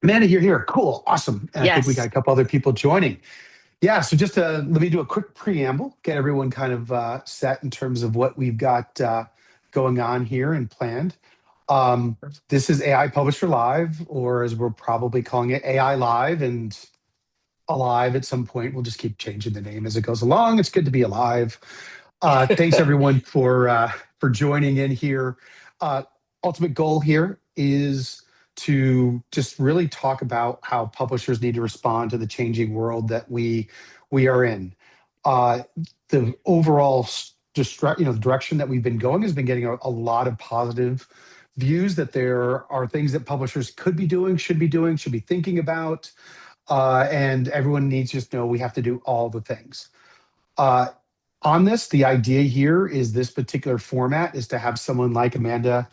Amanda, you're here. Cool. Awesome. And I think we got Yes. a couple other people joining. Yeah. So just let me do a quick preamble, get everyone kind of set in terms of what we've got going on here and planned. Um, this is AI Publisher Live, or as we're probably calling it, AI Live and Alive at some point. We'll just keep changing the name as it goes along. It's good to be alive. Thanks everyone for joining in here. Uh, Ultimate goal here is to just really talk about how publishers need to respond to the changing world that we are in. Uh, the overall the direction that we've been going has been getting a lot of positive views that there are things that publishers could be doing, should be thinking about, and everyone needs to just know we have to do all the things. Uh, on this, the idea here is this particular format is to have someone like Amanda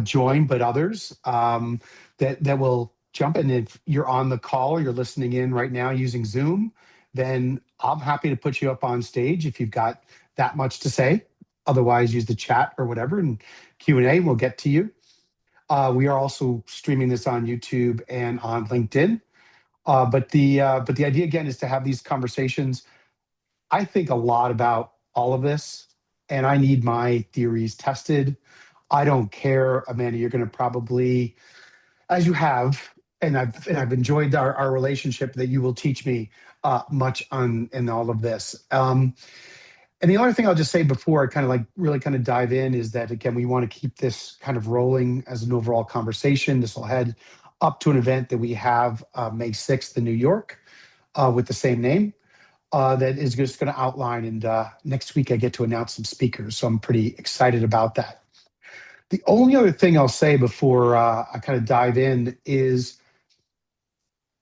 join, but others that will jump in. If you're on the call or you're listening in right now using Zoom, then I'm happy to put you up on stage if you've got that much to say. Otherwise, use the chat or whatever, and Q&A will get to you. We are also streaming this on YouTube and on LinkedIn. But the idea again is to have these conversations. I think a lot about all of this, and I need my theories tested. I don't care, Amanda. You're going to probably, as you have, and I've enjoyed our relationship, that you will teach me much on in all of this. And the other thing I'll just say before I kind of like really kind of dive in is that again we want to keep this kind of rolling as an overall conversation. This will head up to an event that we have May 6th in New York with the same name that is just going to outline. And next week, I get to announce some speakers. So I'm pretty excited about that. The only other thing I'll say before I kind of dive in is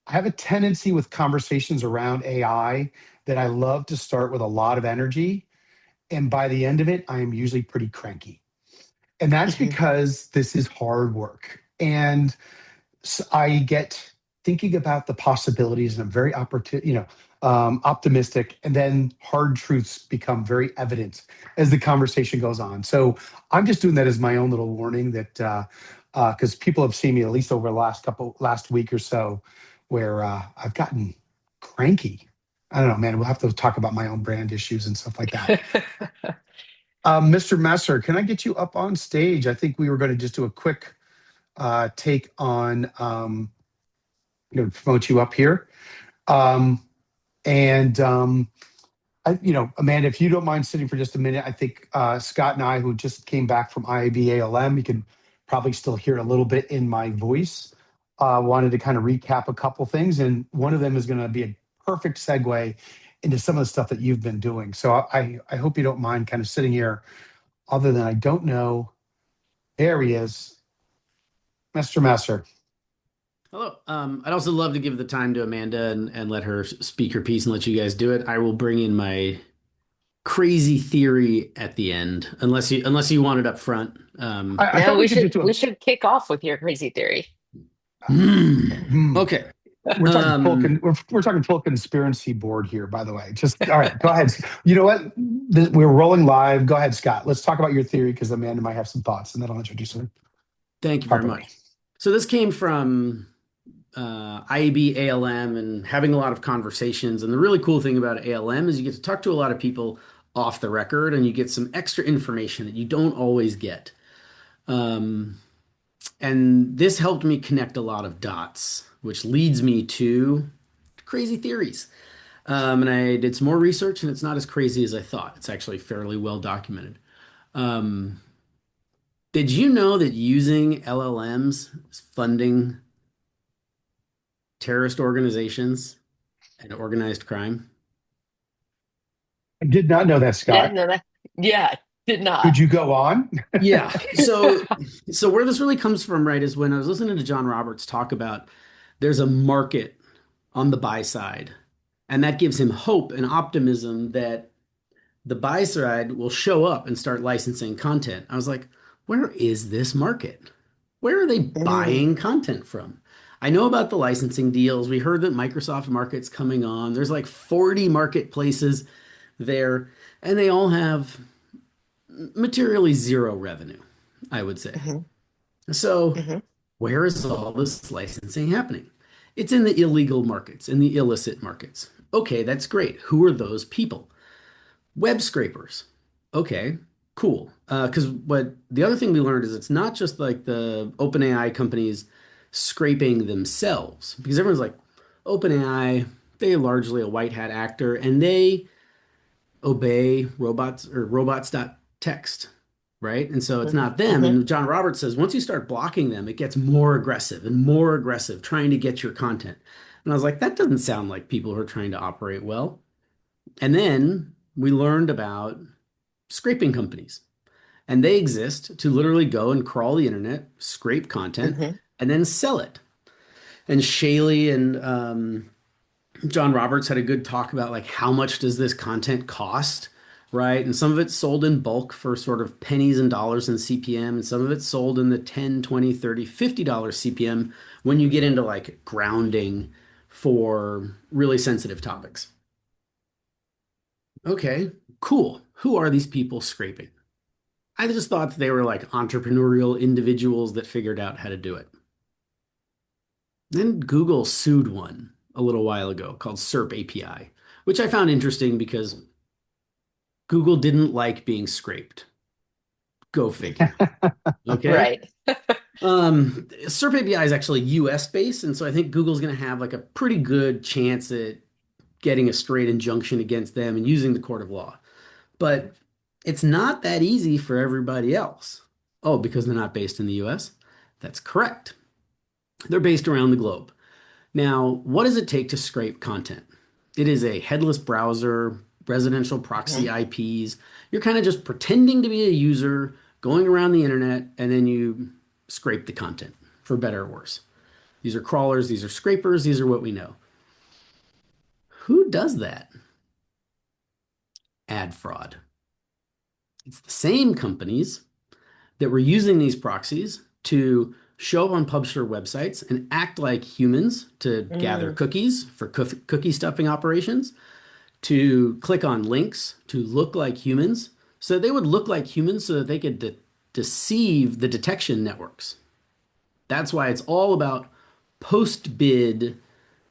I have a tendency with conversations around AI that I love to start with a lot of energy. And by the end of it, I am usually pretty cranky. And that's Mhm. because this is hard work. And I get thinking about the possibilities, and I'm very optimistic. And then hard truths become very evident as the conversation goes on. So I'm just doing that as my own little warning that because people have seen me at least over the last week or so, where I've gotten cranky. I don't know, man. We'll have to talk about my own brand issues and stuff like that. Mr. Messer, can I get you up on stage? I think we were going to just do a quick take on promote you up here. Um, and Amanda, if you don't mind sitting for just a minute, I think Scott and I, who just came back from IAB ALM, you can probably still hear a little bit in my voice. Wanted to kind of recap a couple things, and one of them is going to be a perfect segue into some of the stuff that you've been doing. So I hope you don't mind kind of sitting here. Other than I don't know, there he is, Mr. Messer. Hello. I'd also love to give the time to Amanda and let her speak her piece and let you guys do it. I will bring in my crazy theory at the end, unless you want it up front. I No, thought we we could should just do we should kick off with your crazy theory. a. Okay. We're talking Um, we're talking full conspiracy board here, by the way. Just all right. Go ahead. You know what? We're rolling live. Go ahead, Scott. Let's talk about your theory because Amanda might have some thoughts, and then I'll introduce her Thank you very properly. much. So this came from IAB ALM and having a lot of conversations. And the really cool thing about ALM is you get to talk to a lot of people off the record and you get some extra information that you don't always get. Um, and this helped me connect a lot of dots, which leads me to crazy theories. And I did some more research, and it's not as crazy as I thought. It's actually fairly well documented. Um, did you know that using LLMs is funding terrorist organizations and organized crime? I did not know that, Yeah, Scott. no, yeah, did not. Could you go on? Yeah. So where this really comes from, right, is when I was listening to John Roberts talk about there's a market on the buy side, and that gives him hope and optimism that the buy side will show up and start licensing content. I was like, where is this market? Where are they Mm, buying content from? I know about the licensing deals. We heard that Microsoft Market's coming on. There's like 40 marketplaces there, and they all have materially zero revenue, I would say. mhm, So, mhm. where is all this licensing happening? It's in the illegal markets, in the illicit markets. Okay, that's great. Who are those people? Web scrapers. Okay, cool. Because what the other thing we learned is it's not just like the OpenAI companies scraping themselves, because everyone's like, OpenAI, they're largely a white hat actor and they obey robots or robots.txt, right? And so it's not them. Hmm. And John Roberts says once you start blocking them, it gets more aggressive and more aggressive, trying to get your content. And I was like, that doesn't sound like people who are trying to operate well. And then we learned about scraping companies, and they exist to literally go and crawl the internet, scrape content, Hmm. and then sell it. And Shaley and John Roberts had a good talk about like how much does this content cost, right? And some of it's sold in bulk for sort of pennies and dollars in CPM, and some of it's sold in the 10, 20, 30, $50 CPM when you get into like grounding for really sensitive topics. Okay, cool. Who are these people scraping? I just thought that they were like entrepreneurial individuals that figured out how to do it. Then Google sued one a little while ago called SERP API, which I found interesting because Google didn't like being scraped. Go figure. Okay. Right. SERP API is actually US based, and so I think Google's going to have like a pretty good chance at getting a straight injunction against them and using the court of law. But it's not that easy for everybody else. Oh, because they're not based in the US? That's correct. They're based around the globe. Now, what does it take to scrape content? It is a headless browser, residential proxy Hmm. IPs. You're kind of just pretending to be a user, going around the internet, and then you scrape the content, for better or worse. These are crawlers, these are scrapers, these are what we know. Who does that? Ad fraud. It's the same companies that were using these proxies to show up on publisher websites and act like humans to gather Mm. cookies for cookie stuffing operations, to click on links to look like humans. So they would look like humans so that they could deceive the detection networks. That's why it's all about post bid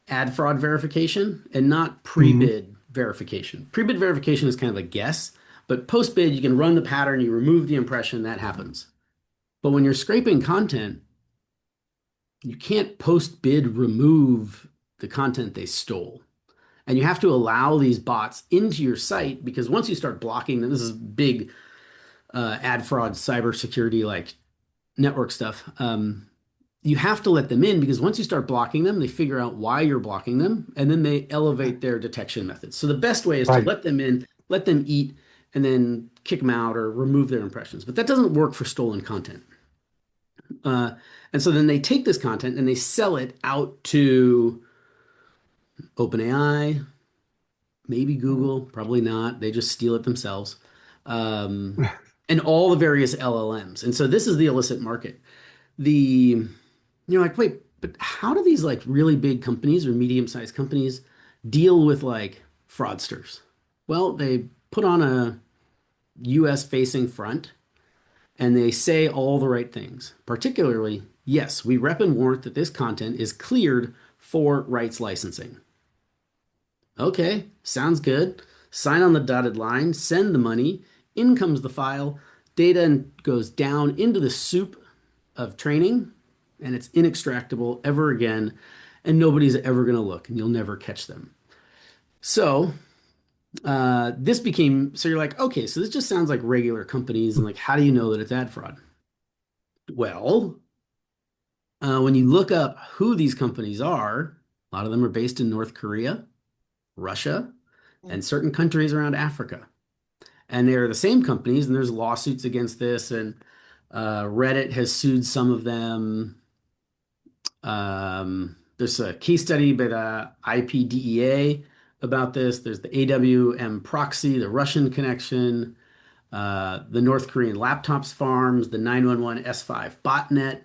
ad fraud verification and not pre Mhm. bid verification. Pre bid verification is kind of a guess, but post bid, you can run the pattern, you remove the impression, that happens. But when you're scraping content, you can't post bid remove the content they stole. And you have to allow these bots into your site because once you start blocking them, this is big ad fraud, cybersecurity, like network stuff. You have to let them in because once you start blocking them, they figure out why you're blocking them and then they elevate their detection methods. So the best way is to Right. let them in, let them eat, and then kick them out or remove their impressions. But that doesn't work for stolen content. Uh, and so then they take this content and they sell it out to OpenAI, maybe Google, probably not. They just steal it themselves. Um, and all the various LLMs. And so this is the illicit market. The You're like, wait, but how do these like really big companies or medium-sized companies deal with like fraudsters? Well, they put on a US facing front and they say all the right things. Particularly, yes, we rep and warrant that this content is cleared for rights licensing. Okay, sounds good. Sign on the dotted line, send the money, in comes the file, data goes down into the soup of training, and it's inextractable ever again, and nobody's ever going to look, and you'll never catch them. So, this became so you're like, okay, so this just sounds like regular companies, and like, how do you know that it's ad fraud? Well, when you look up who these companies are, a lot of them are based in North Korea, Russia, and certain countries around Africa. And they're the same companies, and there's lawsuits against this, and Reddit has sued some of them. There's a case study by the IPDEA about this. There's the AWM proxy, the Russian connection, the North Korean laptops farms, the 911 S5 botnet.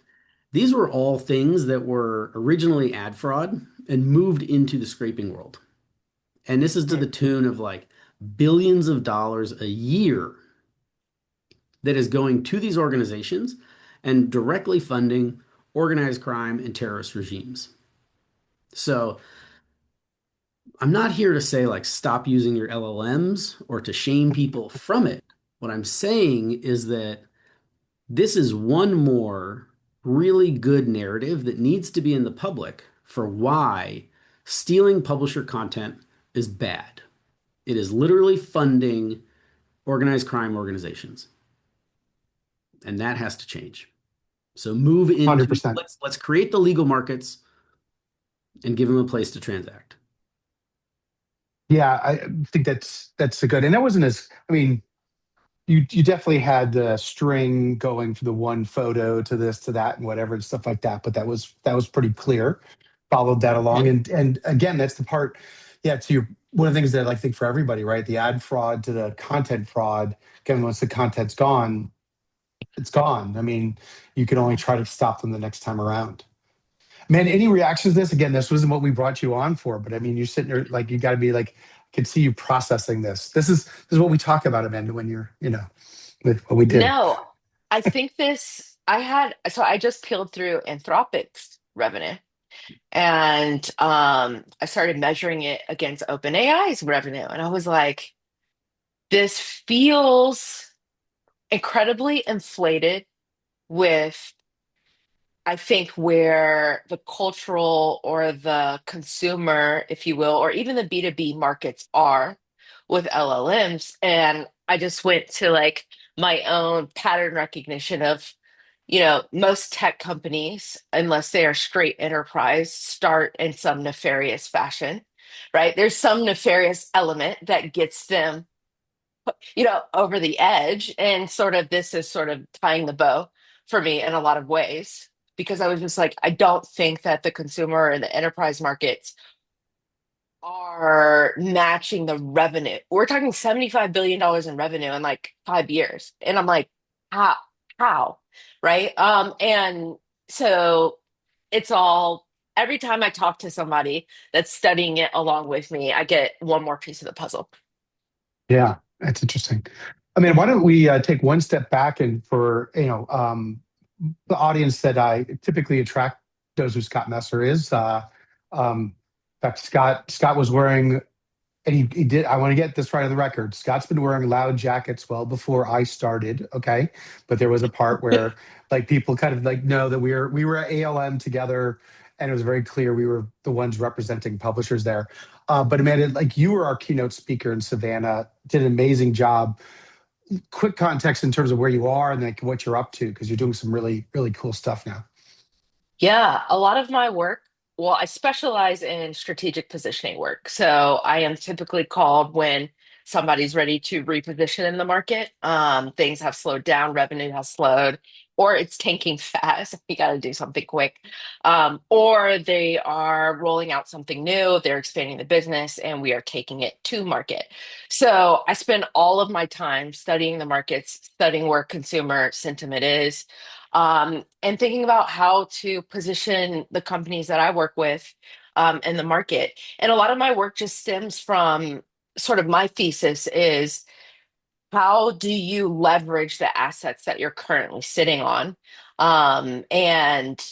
These were all things that were originally ad fraud and moved into the scraping world. And this is to the tune of like billions of dollars a year that is going to these organizations and directly funding organized crime and terrorist regimes. So I'm not here to say like stop using your LLMs or to shame people from it. What I'm saying is that this is one more really good narrative that needs to be in the public for why stealing publisher content is bad. It is literally funding organized crime organizations, and that has to change. So move into 100%. let's create the legal markets and give them a place to transact. Yeah, I think that's a good. And that wasn't as, I mean, you definitely had the string going from the one photo to this to that and whatever and stuff like that, but that was pretty clear. Followed that along, and again, that's the part. Yeah, to your one of the things that I think for everybody, right? The ad fraud to the content fraud. Again, once the content's gone, it's gone. I mean, you can only try to stop them the next time around. Man, any reactions to this? Again, this wasn't what we brought you on for, but I mean, you're sitting there like you got to be like, I can see you processing this. This is what we talk about, Amanda, when you're, with what we do. No, I think so I just peeled through Anthropic's revenue and I started measuring it against OpenAI's revenue. And I was like, this feels incredibly inflated with I think where the cultural or the consumer, if you will, or even the B2B markets are with LLMs. And I just went to like my own pattern recognition of, most tech companies, unless they are straight enterprise, start in some nefarious fashion, right? There's some nefarious element that gets them over the edge. And sort of this is sort of tying the bow for me in a lot of ways because I was just like, I don't think that the consumer and the enterprise markets are matching the revenue. We're talking $75 billion in revenue in like 5 years. And I'm like, how? How? Right? And so it's all every time I talk to somebody that's studying it along with me, I get one more piece of the puzzle. Yeah, that's interesting. I mean, why don't we take one step back and for the audience that I typically attract knows who Scott Messer is. In fact, Scott was wearing, and he did. I want to get this right on the record. Scott's been wearing loud jackets well before I started. Okay, but there was a part where like people kind of like know that we were at ALM together, and it was very clear we were the ones representing publishers there. But Amanda, like you were our keynote speaker in Savannah, did an amazing job. Quick context in terms of where you are and like what you're up to because you're doing some really really cool stuff now. Yeah, a lot of my work, well, I specialize in strategic positioning work. So I am typically called when somebody's ready to reposition in the market. Things have slowed down, revenue has slowed, or it's tanking fast. You got to do something quick. Or they are rolling out something new, they're expanding the business, and we are taking it to market. So I spend all of my time studying the markets, studying where consumer sentiment is and thinking about how to position the companies that I work with in the market. And a lot of my work just stems from sort of my thesis is how do you leverage the assets that you're currently sitting on? And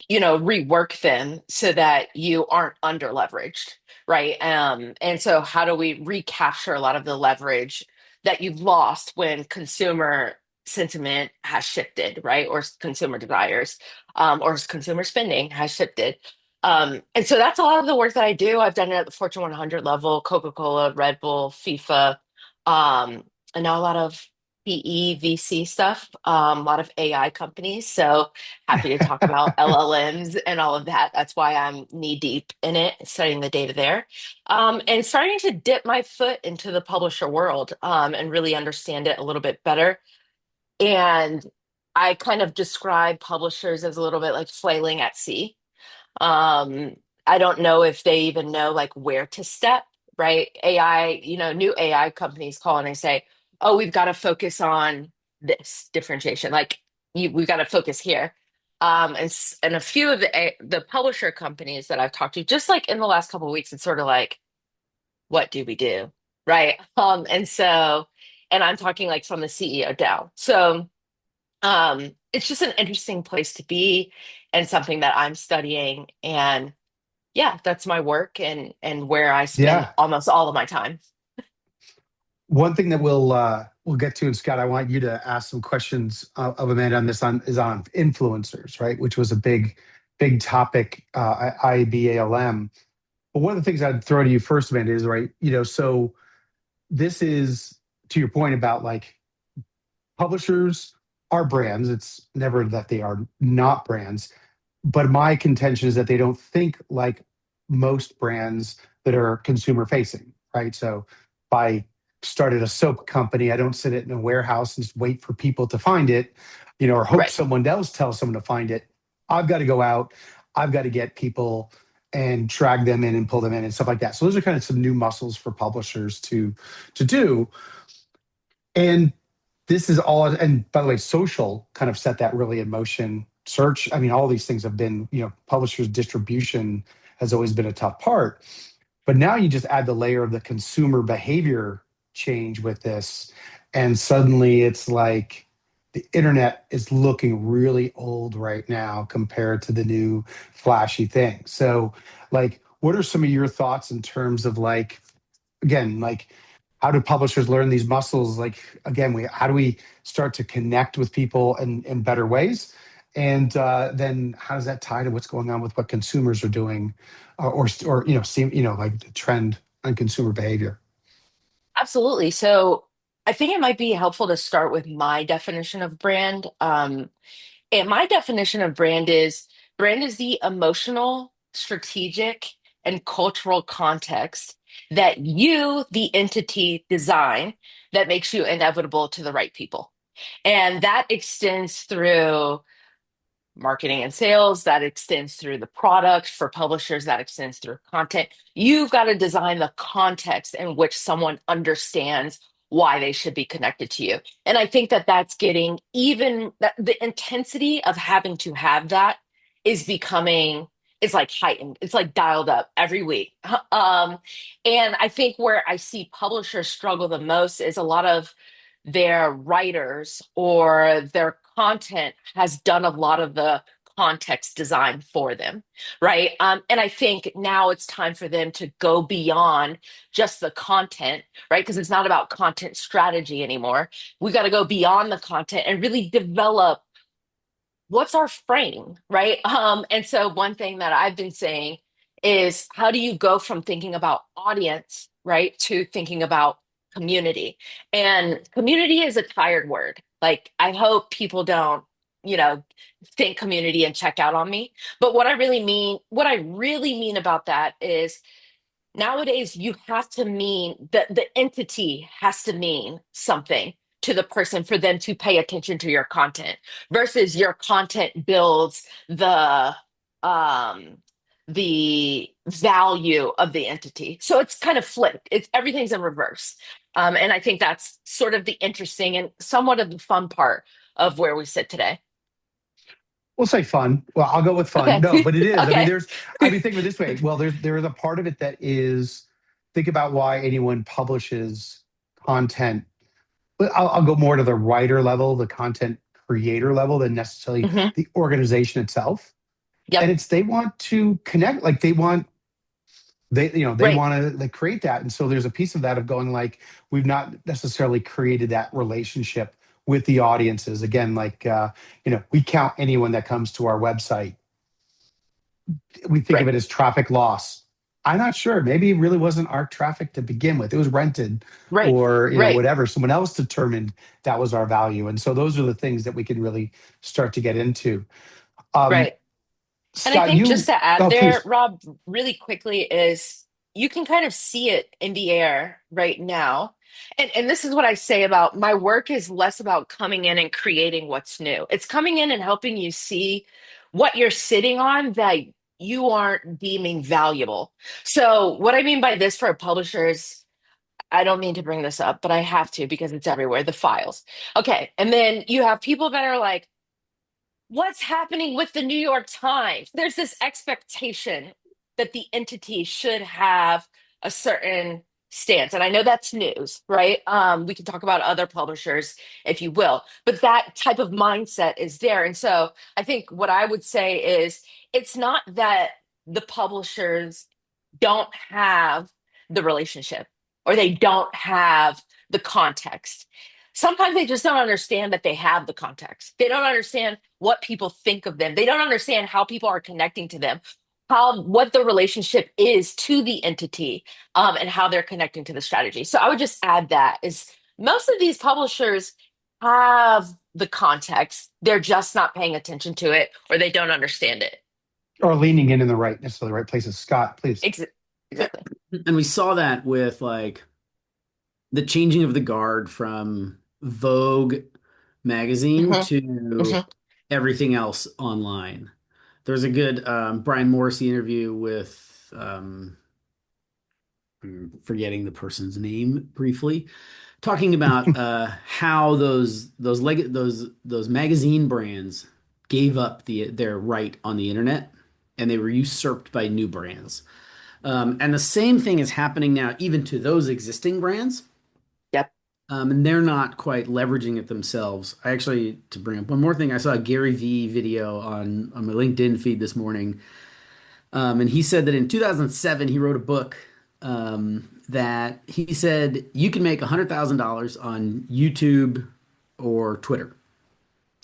rework them so that you aren't under leveraged, right? And so how do we recapture a lot of the leverage that you've lost when consumer sentiment has shifted, right? Or consumer desires, or consumer spending has shifted. And so that's a lot of the work that I do. I've done it at the Fortune 100 level, Coca-Cola, Red Bull, FIFA, and now a lot of PE, VC stuff, a lot of AI companies. So happy to talk about LLMs and all of that. That's why I'm knee deep in it, studying the data there, and starting to dip my foot into the publisher world and really understand it a little bit better. And I kind of describe publishers as a little bit like flailing at sea. um, I don't know if they even know like where to step, right? AI, new AI companies call and they say, "Oh, we've got to focus on this differentiation. Like we've got to focus here." And a few of the publisher companies that I've talked to, just like in the last couple of weeks, it's sort of like, what do we do, right? And I'm talking like from the CEO down. So it's just an interesting place to be and something that I'm studying. And yeah, that's my work and where I spend Yeah. almost all of my time. One thing that we'll get to, and Scott, I want you to ask some questions of Amanda on this on is on influencers, right? Which was a big topic at IBALM. But one of the things I'd throw to you first, Amanda, is right. So this is to your point about like publishers are brands. It's never that they are not brands, but my contention is that they don't think like most brands that are consumer facing, right? So if I started a soap company, I don't sit it in a warehouse and just wait for people to find it, or hope Right. someone else tells someone to find it. I've got to go out, I've got to get people and drag them in and pull them in and stuff like that. So those are kind of some new muscles for publishers to do. And this is all, and by the way, social kind of set that really in motion. Search, I mean, all these things have been, publishers' distribution has always been a tough part. But now you just add the layer of the consumer behavior change with this. And suddenly it's like the internet is looking really old right now compared to the new flashy thing. So, like, what are some of your thoughts in terms of like, again, like how do publishers learn these muscles? Like again, how do we start to connect with people in better ways? And then how does that tie to what's going on with what consumers are doing, or seem like the trend on consumer behavior? Absolutely. So I think it might be helpful to start with my definition of brand. And my definition of brand is the emotional, strategic, and cultural context that you, the entity, design that makes you inevitable to the right people. And that extends through marketing and sales, that extends through the product for publishers, that extends through content. You've got to design the context in which someone understands why they should be connected to you. And I think that that's getting even that the intensity of having to have that is becoming it's like heightened. It's like dialed up every week. And I think where I see publishers struggle the most is a lot of their writers or their content has done a lot of the context design for them, right? And I think now it's time for them to go beyond just the content, right? Because it's not about content strategy anymore. We got to go beyond the content and really develop what's our frame, right? And so one thing that I've been saying is how do you go from thinking about audience, right, to thinking about community? And community is a tired word. Like I hope people don't, you know, think community and check out on me. But what I really mean about that is nowadays you have to mean the entity has to mean something to the person for them to pay attention to your content versus your content builds um the value of the entity. So it's kind of flipped. It's everything's in reverse. And I think that's sort of the interesting and somewhat of the fun part of where we sit today. We'll say fun. Well, I'll go with fun. Okay. No, but it is. I mean, Okay. think of it this way. Well, there is a part of it that is think about why anyone publishes content. But I'll go more to the writer level, the content creator level, than necessarily Hmm. the organization itself. And Yep. it's they want to connect, like they Right. want to like create that. And so there's a piece of that of going like we've not necessarily created that relationship with the audiences. Again, like we count anyone that comes to our website, we think of Right. it as traffic loss. I'm not sure. Maybe it really wasn't our traffic to begin with. It was rented Right. or, Right. whatever. Someone else determined that was our value. And so those are the things that we can really start to get into. Um, Right. And I Scott, think just to add oh, there, please. Rob, really quickly is you can kind of see it in the air right now. And this is what I say about my work is less about coming in and creating what's new. It's coming in and helping you see what you're sitting on that you aren't deeming valuable. So what I mean by this for a publisher is I don't mean to bring this up, but I have to because it's everywhere, the files. Okay. And then you have people that are like, what's happening with the New York Times? There's this expectation that the entity should have a certain stance. And I know that's news, right? We can talk about other publishers if you will, but that type of mindset is there. And so I think what I would say is it's not that. the publishers don't have the relationship or they don't have the context. Sometimes they just don't understand that they have the context. They don't understand what people think of them. They don't understand how people are connecting to them, how what the relationship is to the entity, and how they're connecting to the strategy. So I would just add that is most of these publishers have the context. They're just not paying attention to it or they don't understand it. Or leaning in the right, necessarily the right places. Scott, please. Ex- exactly. And we saw that with like the changing of the guard from Vogue magazine Hmm. to Hmm. everything else online. There's a good Brian Morrissey interview with I'm forgetting the person's name briefly, talking about how those magazine brands gave up their right on the internet and they were usurped by new brands. And the same thing is happening now, even to those existing brands. Yep. And they're not quite leveraging it themselves. I actually, to bring up one more thing, I saw a Gary Vee video on my LinkedIn feed this morning. And he said that in 2007, he wrote a book that he said you can make $100,000 on YouTube or Twitter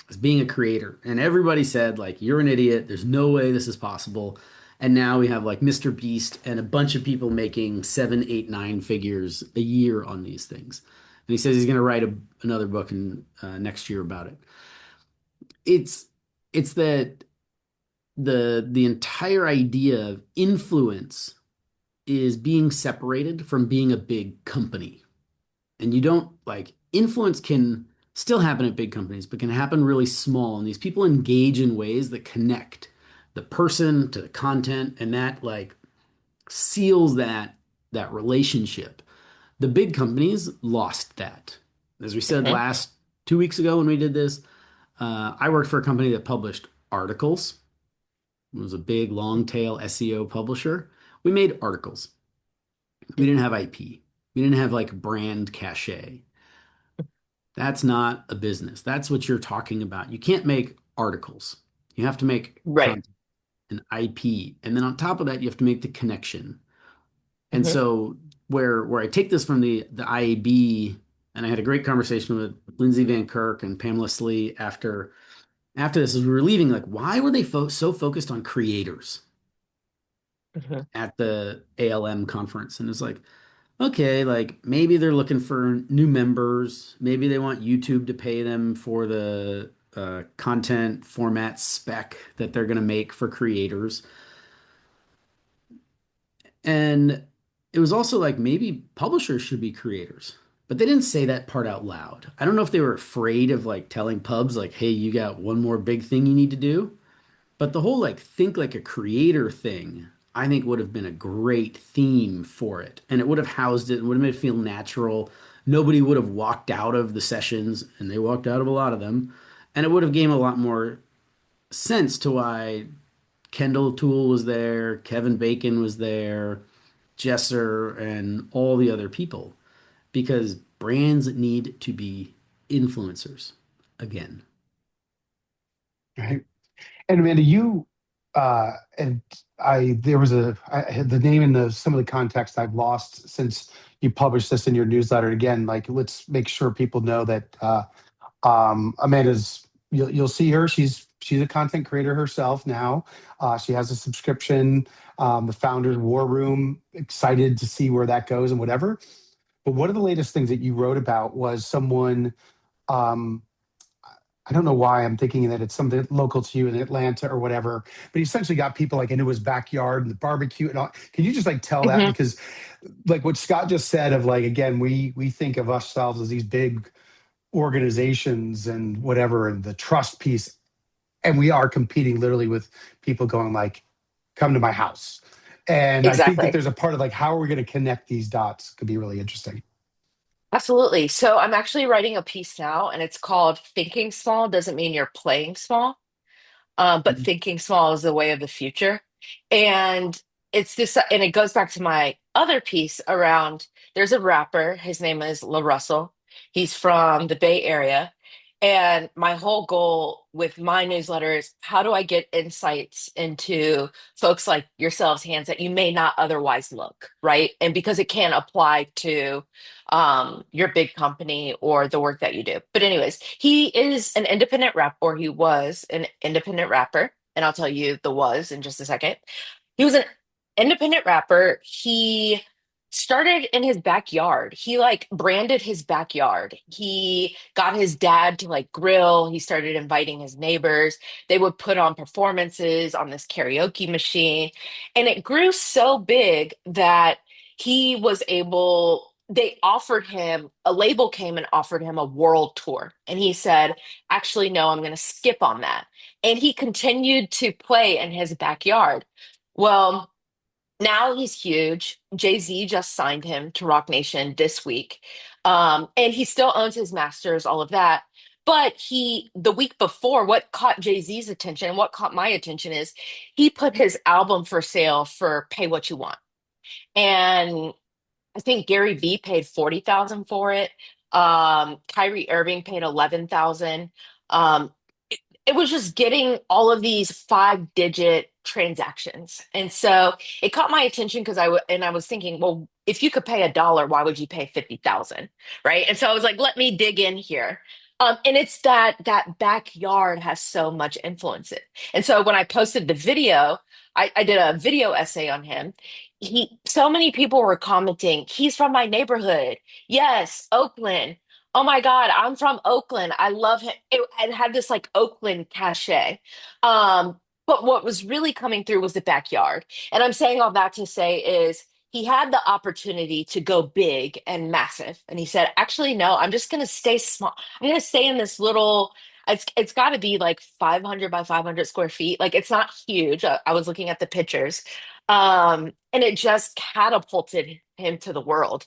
as being a creator. And everybody said, like, you're an idiot. There's no way this is possible. And now we have like Mr. Beast and a bunch of people making seven, eight, nine figures a year on these things. And he says he's going to write another book in next year about it. It's it's that the entire idea of influence is being separated from being a big company. And you don't like influence can still happen at big companies, but can happen really small. And these people engage in ways that connect the person to the content, and that like seals that relationship. The big companies lost that. As we said Hmm. last 2 weeks ago when we did this, I worked for a company that published articles. It was a big long tail SEO publisher. We made articles. We didn't have IP. We didn't have like brand cachet. That's not a business. That's what you're talking about. You can't make articles. You have to make Right. content and IP. And then on top of that, you have to make the connection. And Hmm. so where I take this from the IAB, and I had a great conversation with Lindsay Van Kirk and Pamela Slee after this as we were leaving, like, why were they so focused on creators Hmm. at the ALM conference? And it's like, okay, like maybe they're looking for new members. Maybe they want YouTube to pay them for the content format spec that they're going to make for creators. And it was also like maybe publishers should be creators, but they didn't say that part out loud. I don't know if they were afraid of like telling pubs, like, hey, you got one more big thing you need to do. But the whole like think like a creator thing, I think would have been a great theme for it. And it would have housed it and would have made it feel natural. Nobody would have walked out of the sessions, and they walked out of a lot of them. And it would have given a lot more sense to why Kendall Toole was there, Kevin Bacon was there, Jesser, and all the other people. Because brands need to be influencers again. Right. And Amanda, you and I there was I had the name and the some of the context I've lost since you published this in your newsletter. Again, like let's make sure people know that Amanda's you'll see her. She's a content creator herself now. She has a subscription. The Founders War Room. Excited to see where that goes and whatever. But one of the latest things that you wrote about was someone. Um, I don't know why I'm thinking that it's something local to you in Atlanta or whatever, but he essentially got people like into his backyard and the barbecue and all. Can you just like tell that? Hmm. Because like what Scott just said of like, again, we think of ourselves as these big organizations and whatever, and the trust piece. And we are competing literally with people going like, come to my house. And I think that Exactly. there's a part of like, how are we going to connect these dots could be really interesting. Absolutely. So I'm actually writing a piece now, and it's called Thinking Small Doesn't Mean You're Playing Small, but thinking small is the way of the future. And it's this, and it goes back to my other piece around there's a rapper, his name is La Russell. He's from the Bay Area, And my whole goal with my newsletter is how do I get insights into folks like yourselves, hands that you may not otherwise look, right? And because it can apply to your big company or the work that you do. But anyways, he is an independent rap, or he was an independent rapper, and I'll tell you the was in just a second. He was an independent rapper. He started in his backyard. He like branded his backyard. He got his dad to like grill. He started inviting his neighbors. They would put on performances on this karaoke machine. And it grew so big that he was able, they offered him, a label came and offered him a world tour. And he said, actually, no, I'm going to skip on that. And he continued to play in his backyard. Well, now he's huge. Jay-Z just signed him to Rock Nation this week. And he still owns his masters, all of that. But the week before, what caught Jay-Z's attention, what caught my attention is he put his album for sale for pay what you want. And I think Gary Vee paid 40,000 for it. Kyrie Irving paid 11,000. It was just getting all of these 5-digit transactions. And so it caught my attention because I was thinking, well, if you could pay $1, why would you pay 50,000? Right. And so I was like, let me dig in here. And it's that backyard has so much influence it. And so when I posted the video, I did a video essay on him. So many people were commenting, he's from my neighborhood. Yes, Oakland. Oh my God, I'm from Oakland. I love him. It had this like Oakland cachet. But what was really coming through was the backyard. And I'm saying all that to say is he had the opportunity to go big and massive. And he said, actually, no, I'm just going to stay small. I'm going to stay in this little, it's got to be like 500 by 500 square feet. Like it's not huge. I was looking at the pictures. And it just catapulted him to the world.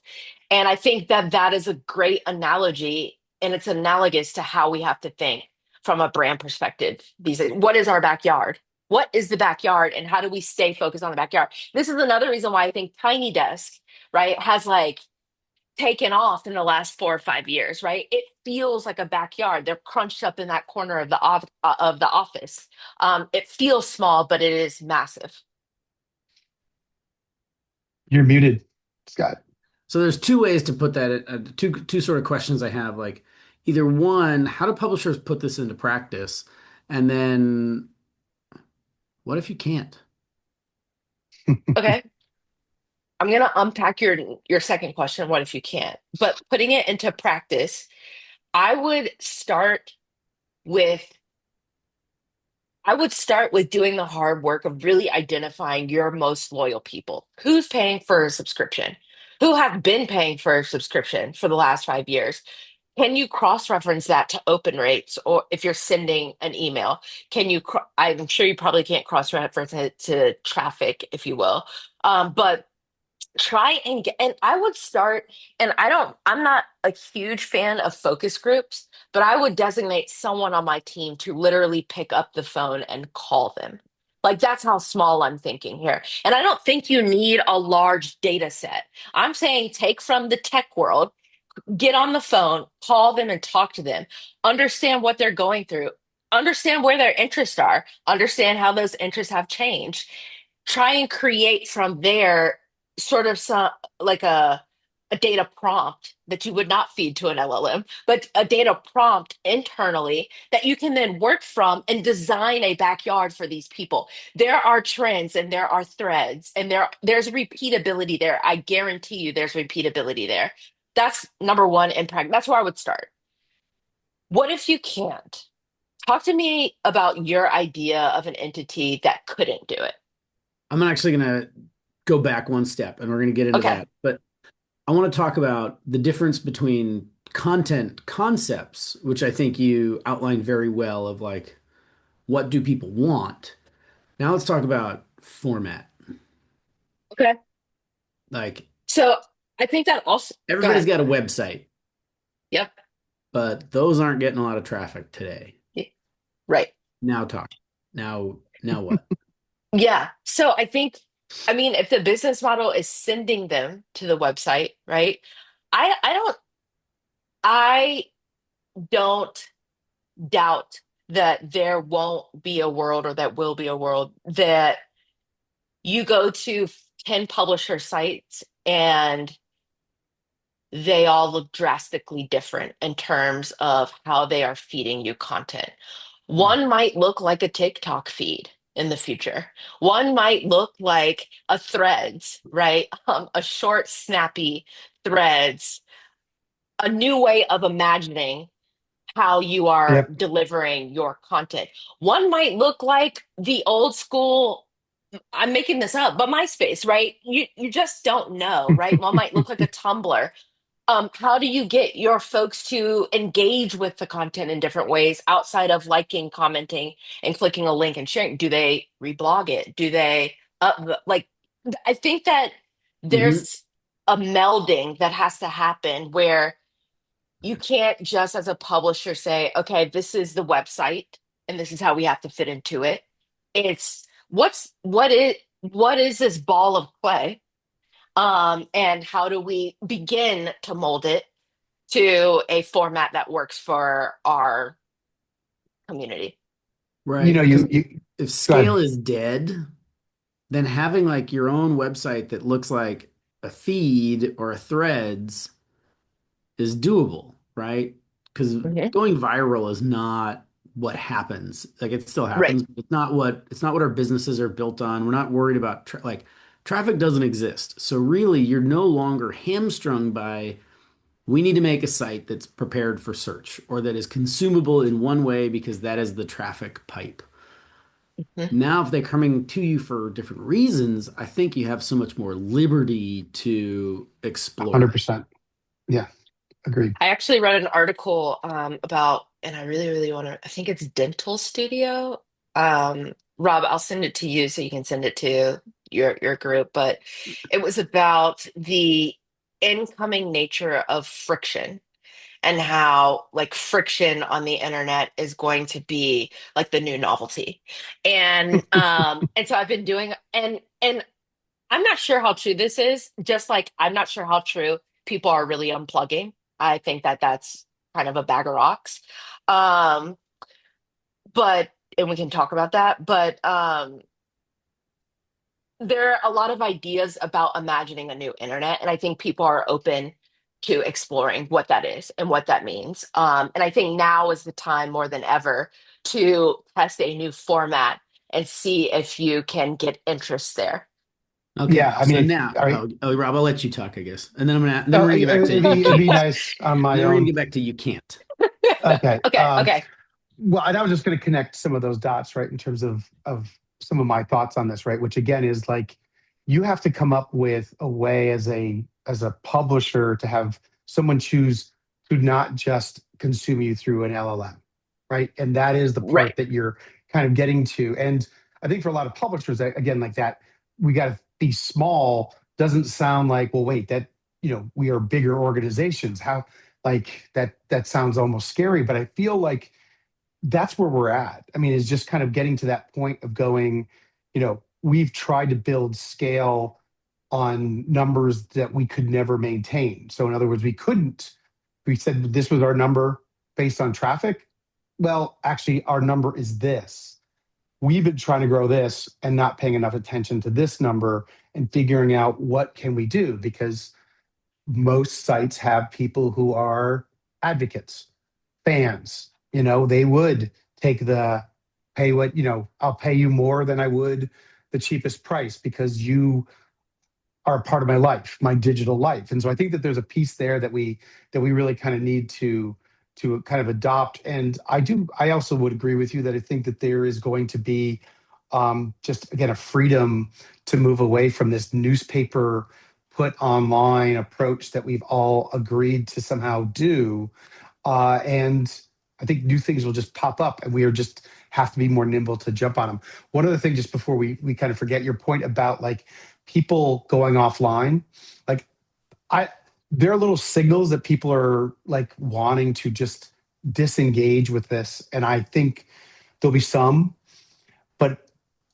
And I think that that is a great analogy, and it's analogous to how we have to think from a brand perspective these days. What is our backyard? What is the backyard, and how do we stay focused on the backyard? This is another reason why I think Tiny Desk, right, has like taken off in the last 4 or 5 years, right? It feels like a backyard. They're crunched up in that corner of of the office. It feels small, but it is massive. You're muted, Scott. So there's two ways to put that. Two sort of questions I have. Like either one, how do publishers put this into practice? And then what if you can't? Okay. I'm gonna unpack your second question, what if you can't? But putting it into practice, I would start with I would start with doing the hard work of really identifying your most loyal people. Who's paying for a subscription? Who have been paying for a subscription for the last 5 years? Can you cross-reference that to open rates, or if you're sending an email, I'm sure you probably can't cross-reference it to traffic, if you will. But try and get, and I would start, and I'm not a huge fan of focus groups, but I would designate someone on my team to literally pick up the phone and call them. Like that's how small I'm thinking here. And I don't think you need a large data set. I'm saying take from the tech world, get on the phone, call them and talk to them, understand what they're going through, understand where their interests are, understand how those interests have changed, try and create from there sort of some like a data prompt that you would not feed to an LLM, but a data prompt internally that you can then work from and design a backyard for these people. There are trends and there are threads and there's repeatability there. I guarantee you there's repeatability there. That's number one impact. That's where I would start. What if you can't? Talk to me about your idea of an entity that couldn't do it. I'm actually going to go back one step and we're going to get into Okay. that. But I want to talk about the difference between content concepts, which I think you outlined very well of like, what do people want? Now let's talk about format. Okay. Like So I think that also, go everybody's ahead. got a website, Yep. but those aren't getting a lot of traffic today. Right. Now talk. Now what? Yeah. So I think, I mean, if the business model is sending them to the website, right? I don't, I don't doubt that there won't be a world, or that will be a world, that you go to 10 publisher sites and they all look drastically different in terms of how they are feeding you content. One might look like a TikTok feed in the future. One might look like a Threads, right? A short, snappy Threads, a new way of imagining how you are Yep. delivering your content. One might look like the old school, I'm making this up, but MySpace, right? You just don't know, right? One might look like a Tumblr. How do you get your folks to engage with the content in different ways outside of liking, commenting, and clicking a link and sharing? Do they reblog it? Do they like? I think that Hmm. there's a melding that has to happen where you can't just as a publisher say, okay, this is the website and this is how we have to fit into it. It's what is this ball of clay? And how do we begin to mold it to a format that works for our community? You Right. know, Because you if go scale ahead. is dead, then having like your own website that looks like a feed or a threads is doable, right? Because Mhm. going viral is not what happens. Like it still Right. happens, but it's not what our businesses are built on. We're not worried about like traffic doesn't exist. So really, you're no longer hamstrung by we need to make a site that's prepared for search or that is consumable in one way because that is the traffic pipe. Mhm. Now, if they're coming to you for different reasons, I think you have so much more liberty to explore it. 100%. Yeah, agreed. I actually read an article about, and I really, really want to, I think it's Dental Studio. Rob, I'll send it to you so you can send it to your group. But it was about the incoming nature of friction and how like friction on the internet is going to be like the new novelty. And so I've been doing, and I'm not sure how true this is, just like I'm not sure how true people are really unplugging. I think that that's kind of a bag of rocks. Um, but and we can talk about that, but there are a lot of ideas about imagining a new internet, and I think people are open to exploring what that is and what that means. And I think now is the time more than ever to test a new format and see if you can get interest there. Okay, Yeah, I so mean, now, all right. oh, Rob, I'll let you talk, I guess, and then then Oh, we're gonna get back to you it'd be can't, nice on and my then we're gonna own. get back to you can't. Okay. Okay, okay. Well, and I was just going to connect some of those dots, right, in terms of some of my thoughts on this, right, which again is like you have to come up with a way as a publisher to have someone choose to not just consume you through an LLM, right? And that is the Right. part that you're kind of getting to. And I think for a lot of publishers, again, like that, we got to be small doesn't sound like, well, wait, that, we are bigger organizations. How, like that sounds almost scary, but I feel like that's where we're at. I mean, it's just kind of getting to that point of going, we've tried to build scale on numbers that we could never maintain. So, in other words, we said this was our number based on traffic. Well, actually, our number is this. We've been trying to grow this and not paying enough attention to this number and figuring out what can we do because most sites have people who are advocates, fans. They would take the pay what, I'll pay you more than I would the cheapest price because you are a part of my life, my digital life. And so I think that there's a piece there that we really kind of need to kind of adopt. And I also would agree with you that I think that there is going to be just again a freedom to move away from this newspaper put online approach that we've all agreed to somehow do. And I think new things will just pop up, and we are just have to be more nimble to jump on them. One other thing, just before we kind of forget your point about like people going offline, like I there are little signals that people are like wanting to just disengage with this, and I think there'll be some, but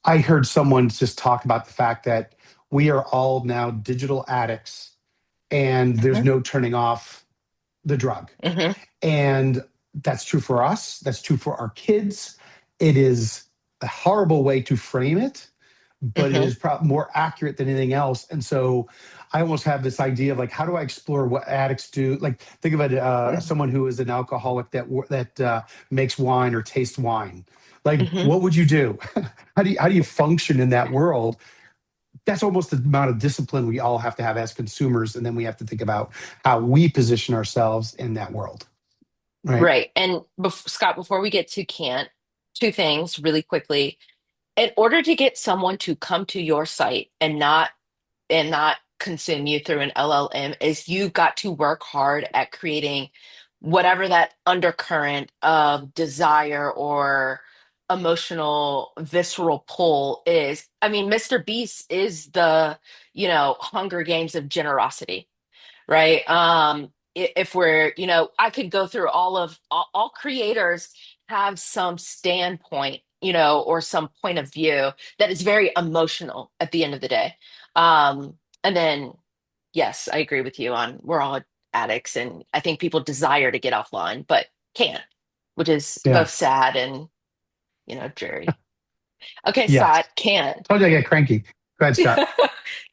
I heard someone just talk about the fact that we are all now digital addicts, and there's Hmm. no turning off the drug. Hmm. And That's true for us. That's true for our kids. It is a horrible way to frame it, but it Hmm. is more accurate than anything else. And so I almost have this idea of like, how do I explore what addicts do? Like, think of it, someone who is an alcoholic that makes wine or tastes wine. Like, Hmm. what would you do? How do you function in that world? That's almost the amount of discipline we all have to have as consumers, and then we have to think about how we position ourselves in that world, right? Right. And Scott, before we get to can't, two things really quickly. In order to get someone to come to your site and not consume you through an LLM is you've got to work hard at creating whatever that undercurrent of desire or emotional visceral pull is. I mean, Mr. Beast is the, Hunger Games of generosity, right? If we're, I could go through all creators have some standpoint, or some point of view that is very emotional at the end of the day. And then, yes, I agree with you on we're all addicts, and I think people desire to get offline, but can't, which is Yeah. both sad and, dreary. Okay, Yeah. Scott, can't. Told you I get cranky. Go ahead, Scott.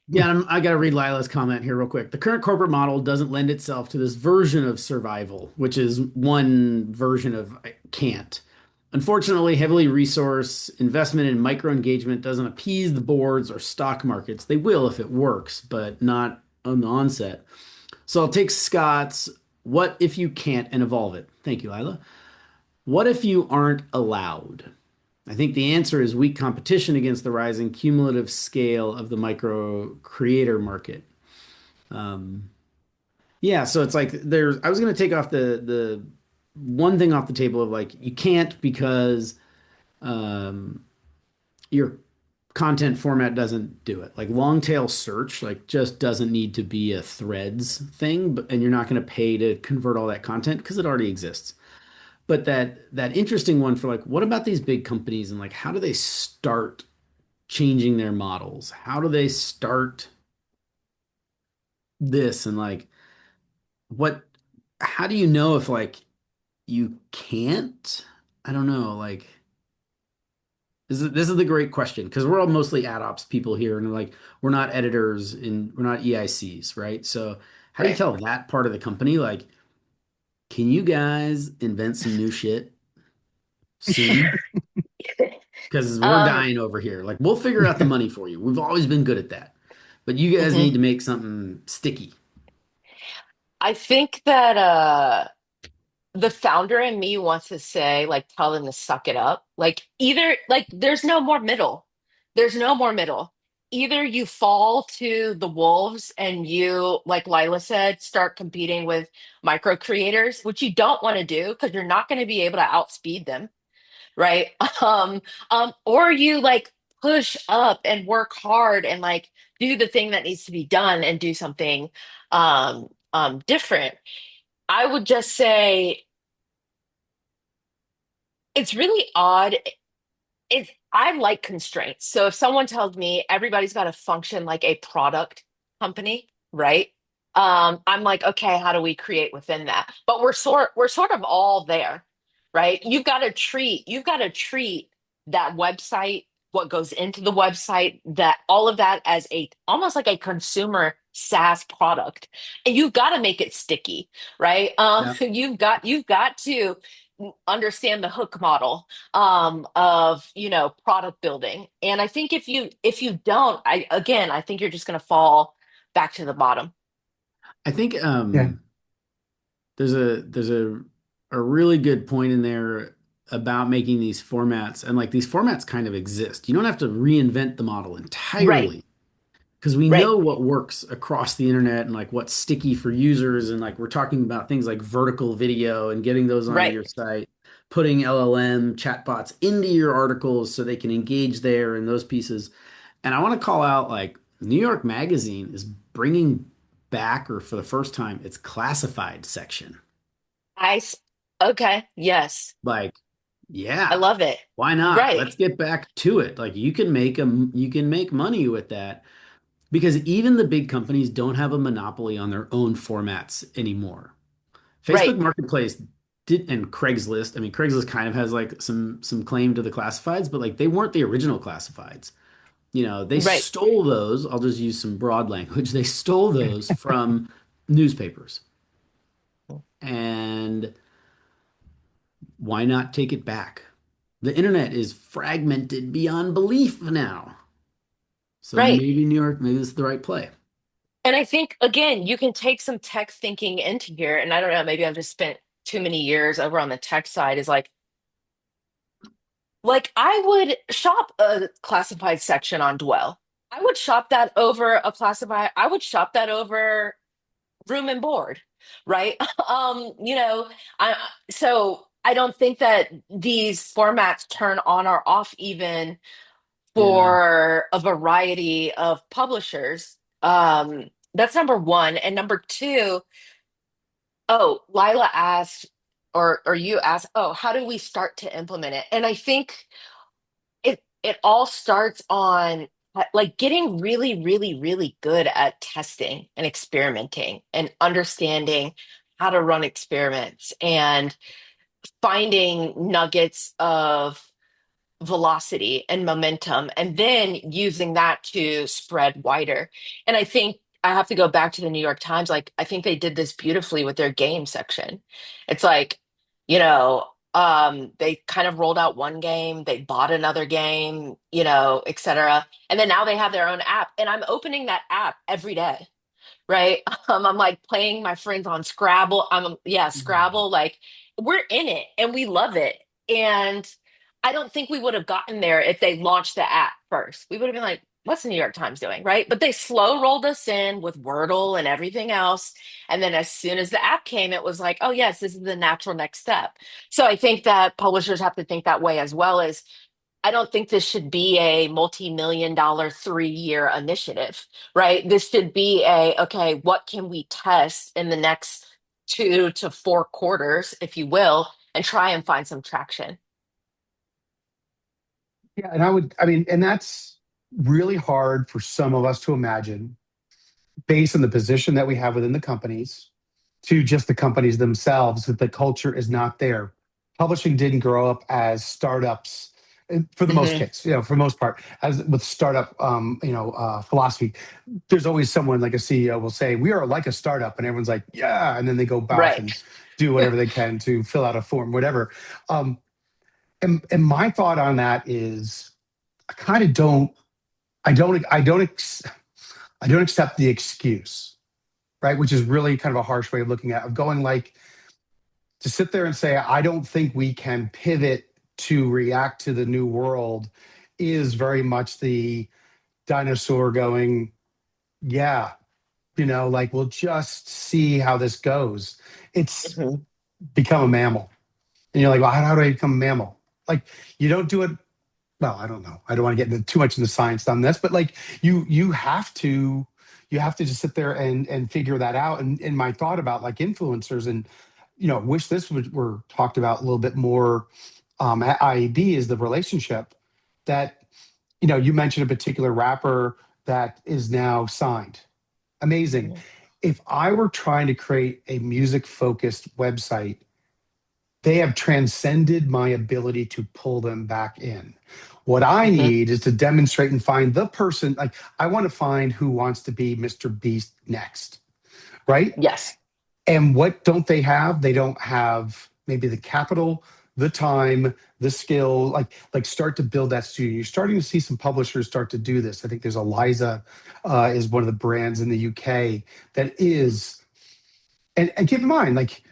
Yeah, I got to read Lila's comment here real quick. The current corporate model doesn't lend itself to this version of survival, which is one version of can't. Unfortunately, heavily resource investment in micro engagement doesn't appease the boards or stock markets. They will if it works, but not on the onset. So I'll take Scott's what if you can't and evolve it. Thank you, Lila. What if you aren't allowed? I think the answer is weak competition against the rising cumulative scale of the micro creator market. Um, yeah, so it's like I was going to take off the one thing off the table of like you can't because um, your content format doesn't do it. Like long tail search, like just doesn't need to be a threads thing, and you're not going to pay to convert all that content because it already exists. But that interesting one for like, what about these big companies and like how do they start changing their models? How do they start this and like what how do you know if like you can't? I don't know, like this is the great question because we're all mostly ad ops people here and like we're not editors and we're not EICs, right? So how do you Right. tell that part of the company like can you guys invent some new shit soon? Because we're Um, dying over here. Like we'll figure out the money for you. We've always been good at that. But you guys mhm. need to make something sticky. I think that the founder in me wants to say, like, tell them to suck it up. Like, either, like, there's no more middle. There's no more middle. Either you fall to the wolves and you, like Lila said, start competing with micro creators, which you don't want to do because you're not going to be able to outspeed them, right? Um, or you like push up and work hard and like do the thing that needs to be done and do something different. I would just say it's really odd. I like constraints. So if someone tells me everybody's got to function like a product company, right? I'm like, okay, how do we create within that? But we're sort of all there, right? You've got to treat that website, what goes into the website, that all of that as a almost like a consumer SaaS product. And you've got to make it sticky, right? Yeah. You've got to understand the hook model of product building. And I think if you don't, I think you're just going to fall back to the bottom. I think Yeah. there's a really good point in there about making these formats and like these formats kind of exist. You don't have to reinvent the model Right, entirely because we right, know what works across the internet and like what's sticky for users and like we're talking about things like vertical video and getting those onto right. your site, putting LLM chatbots into your articles so they can engage there and those pieces. And I want to call out like New York Magazine is bringing back or for the first time its classified section. I s- okay, yes, Like, I yeah, love it. why not? Right, Let's get back to it. Like you can make money with that because even the big companies don't have a monopoly on their own formats anymore. right. Facebook Marketplace did and Craigslist. I mean, Craigslist kind of has like some claim to the classifieds, but like they weren't the original classifieds. They Right, stole those. I'll just use some broad language. They stole those from newspapers. And why not take it back? The internet is fragmented beyond belief now. So right. maybe New York, maybe this is the right play. And I think, again, you can take some tech thinking into here. And I don't know, maybe I've just spent too many years over on the tech side, is like I would shop a classified section on Dwell. I would shop that over a classified, I would shop that over room and board, right? I so I don't think that these formats turn on or off even Yeah. for a variety of publishers. That's number one. And number two, oh, Lila asked, or you asked, oh, how do we start to implement it? And I think it all starts on like getting really, really, really good at testing and experimenting and understanding how to run experiments and finding nuggets of velocity and momentum, and then using that to spread wider. And I think I have to go back to the New York Times. Like, I think they did this beautifully with their game section. It's like, they kind of rolled out one game, they bought another game, et cetera. And then now they have their own app, and I'm opening that app every day, right? I'm like playing my friends on Scrabble. Yeah, Scrabble. Like, we're in it and we love it. And I don't think we would have gotten there if they launched the app first. We would have been like, what's the New York Times doing? Right. But they slow rolled us in with Wordle and everything else. And then as soon as the app came, it was like, oh, yes, this is the natural next step. So I think that publishers have to think that way as well. As I don't think this should be a multi-million dollar 3-year initiative, right? This should be okay, what can we test in the next 2 to 4 quarters, if you will, and try and find some traction. Yeah, and I mean, and that's really hard for some of us to imagine based on the position that we have within the companies to just the companies themselves, that the culture is not there. Publishing didn't grow up as startups for the most Hmm. case, for the most part, as with startup, philosophy. There's always someone like a CEO will say, "We are like a startup," and everyone's like, "Yeah," and then they go off and Right. do whatever they can to fill out a form, whatever. Um, and my thought on that is, I kind of don't, I don't accept the excuse, right? Which is really kind of a harsh way of looking at, of going like, to sit there and say, I don't think we can pivot to react to the new world is very much the dinosaur going, yeah, like we'll just see how this goes. It's Hmm. become a mammal. And you're like, well, how do I become a mammal? Like, you don't do it. Well, I don't know. I don't want to get into too much into science on this, but like you have to just sit there and figure that out. And my thought about like influencers and wish this were talked about a little bit more at IEB is the relationship that you mentioned a particular rapper that is now signed. Amazing. Hmm. If I were trying to create a music focused website, they have transcended my ability to pull them back in. What I Hmm. need is to demonstrate and find the person. Like, I want to find who wants to be Mr. Beast next, right? Yes. And what don't they have? They don't have maybe the capital, the time, the skill. Like start to build that studio. You're starting to see some publishers start to do this. I think there's Eliza, is one of the brands in the UK that is. And keep in mind, like,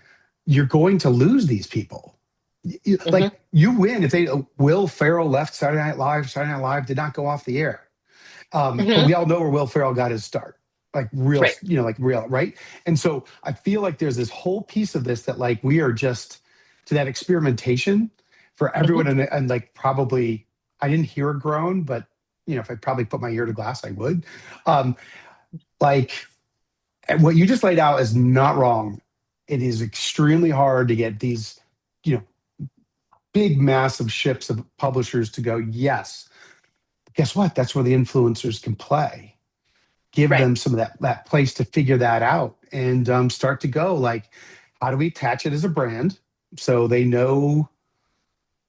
you're going to lose these people. Hmm. Like, you win if they Will Ferrell left Saturday Night Live. Saturday Night Live did not go off the air. But Hmm. we all know where Will Ferrell got his start. Like real, Right. like real, right? And so I feel like there's this whole piece of this that like we are just to that experimentation for Hmm. everyone, and like probably I didn't hear a groan, but if I probably put my ear to glass, I would. Um, like, and what you just laid out is not wrong. It is extremely hard to get these, you know, big, massive ships of publishers to go, yes. Guess what? That's where the influencers can play. Give Right. them some of that place to figure that out and start to go like, how do we attach it as a brand? So they know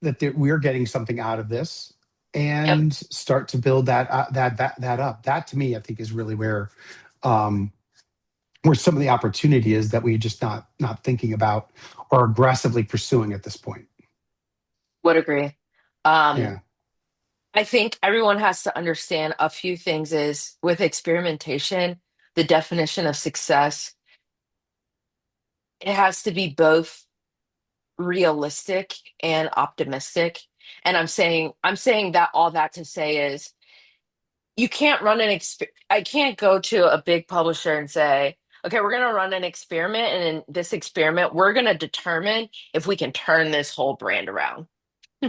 that we're getting something out of this, Yep. and start to build that up. That to me, I think, is really um, where some of the opportunity is that we just not thinking about or aggressively pursuing at this point. Would agree. Um, Yeah. I think everyone has to understand a few things is with experimentation, the definition of success, it has to be both realistic and optimistic. And I'm saying that all that to say is you can't run I can't go to a big publisher and say, okay, we're going to run an experiment, and in this experiment, we're going to determine if we can turn this whole brand around.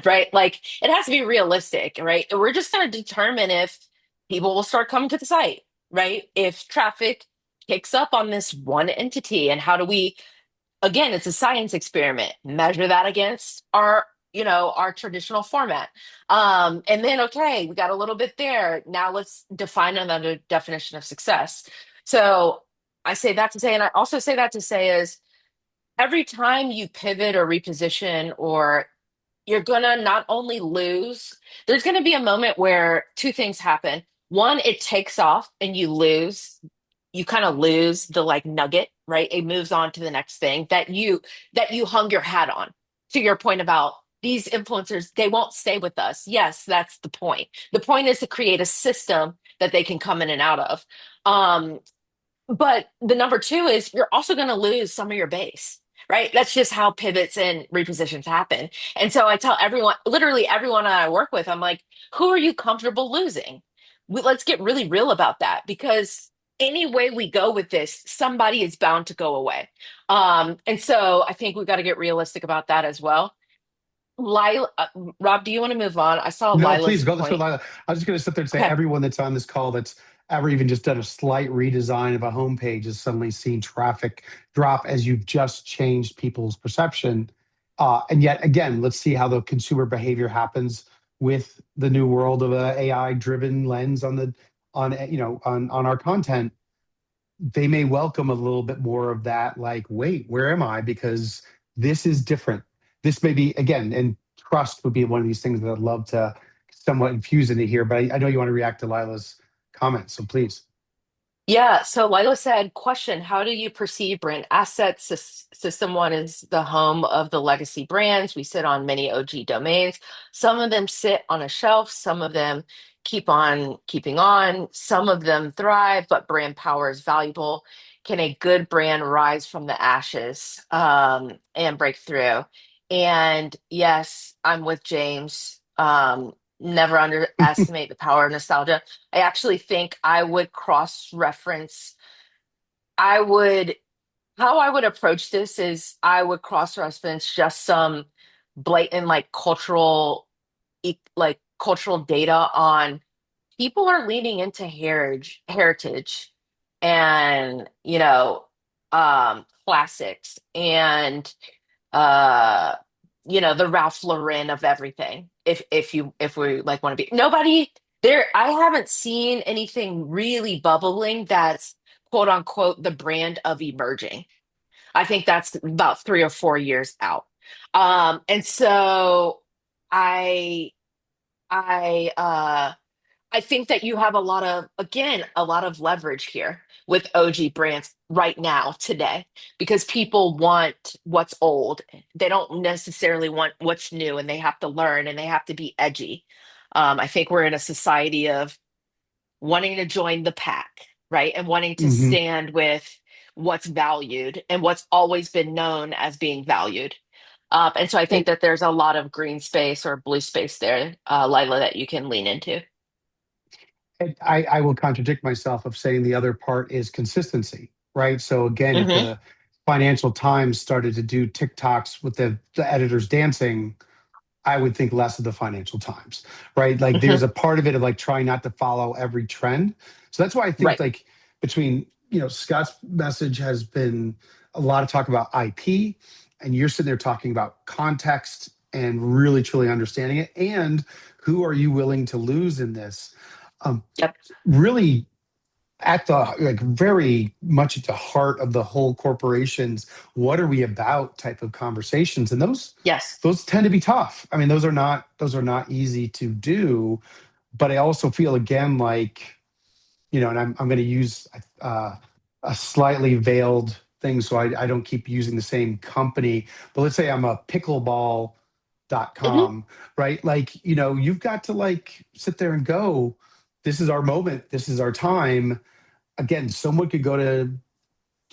Right? Like it has to be realistic, right? We're just going to determine if people will start coming to the site, right? If traffic picks up on this one entity, and how do we, again, it's a science experiment, measure that against our traditional format. And then, okay, we got a little bit there. Now let's define another definition of success. So I say that to say, and I also say that to say is every time you pivot or reposition or you're gonna not only lose, there's gonna be a moment where two things happen. One, it takes off and you kind of lose the like nugget, right? It moves on to the next thing that you hung your hat on. To your point about these influencers, they won't stay with us. Yes, that's the point. The point is to create a system that they can come in and out of. Um, but the number two is you're also going to lose some of your base, right? That's just how pivots and repositions happen. And so I tell everyone, literally everyone I work with, I'm like, who are you comfortable losing? Let's get really real about that because any way we go with this, somebody is bound to go away. And so I think we've got to get realistic about that as well. Lila, Rob, do you want to move on? I saw No, Lila's please go. Let's go, point. Lila. I was just going to sit there and say Okay. everyone that's on this call that's ever even just done a slight redesign of a homepage has suddenly seen traffic drop as you've just changed people's perception. And yet again, let's see how the consumer behavior happens with the new world of a AI driven lens on our content. They may welcome a little bit more of that, like, wait, where am I? Because this is different. This may be, again, and trust would be one of these things that I'd love to somewhat infuse into here, but I know you want to react to Lila's comments, so please. Yeah, so Lila said, question, how do you perceive brand assets? System One is the home of the legacy brands. We sit on many OG domains. Some of them sit on a shelf, some of them keep on keeping on, some of them thrive, but brand power is valuable. Can a good brand rise from the ashes and break through? And yes, I'm with James. Never underestimate the power of nostalgia. I actually think I would cross reference. I would, how I would approach this is I would cross reference just some blatant like cultural data on people are leaning into heritage and, classics and uh the Ralph Lauren of everything. If we like want to be nobody there, I haven't seen anything really bubbling that's quote unquote the brand of emerging. I think that's about 3 or 4 years out. And so I I I think that you have a lot of leverage here with OG brands right now, today, because people want what's old. They don't necessarily want what's new, and they have to learn and they have to be edgy. I think we're in a society of wanting to join the pack, right? And wanting to Hmm. stand with what's valued and what's always been known as being valued. And so I think And, that there's a lot of green space or blue space there, Lila, that you can lean into. and I will contradict myself of saying the other part is consistency, right? So again, if Hmm. the Financial Times started to do TikToks with the editors dancing, I would think less of the Financial Times, right? Like Hmm. there's a part of it of like trying not to follow every trend. So that's why I think Right. like between, Scott's message has been a lot of talk about IP, and you're sitting there talking about context and really truly understanding it. And who are you willing to lose in this? Um, Yep. Really at the like very much at the heart of the whole corporation's what are we about type of conversations. And Yes. those tend to be tough. I mean, those are not easy to do. But I also feel again like, and I'm going to use uh, a slightly veiled thing so I don't keep using the same company. But let's say I'm a Hmm. pickleball.com, right? Like, you've got to like sit there and go, this is our moment, this is our time. Again, someone could go to,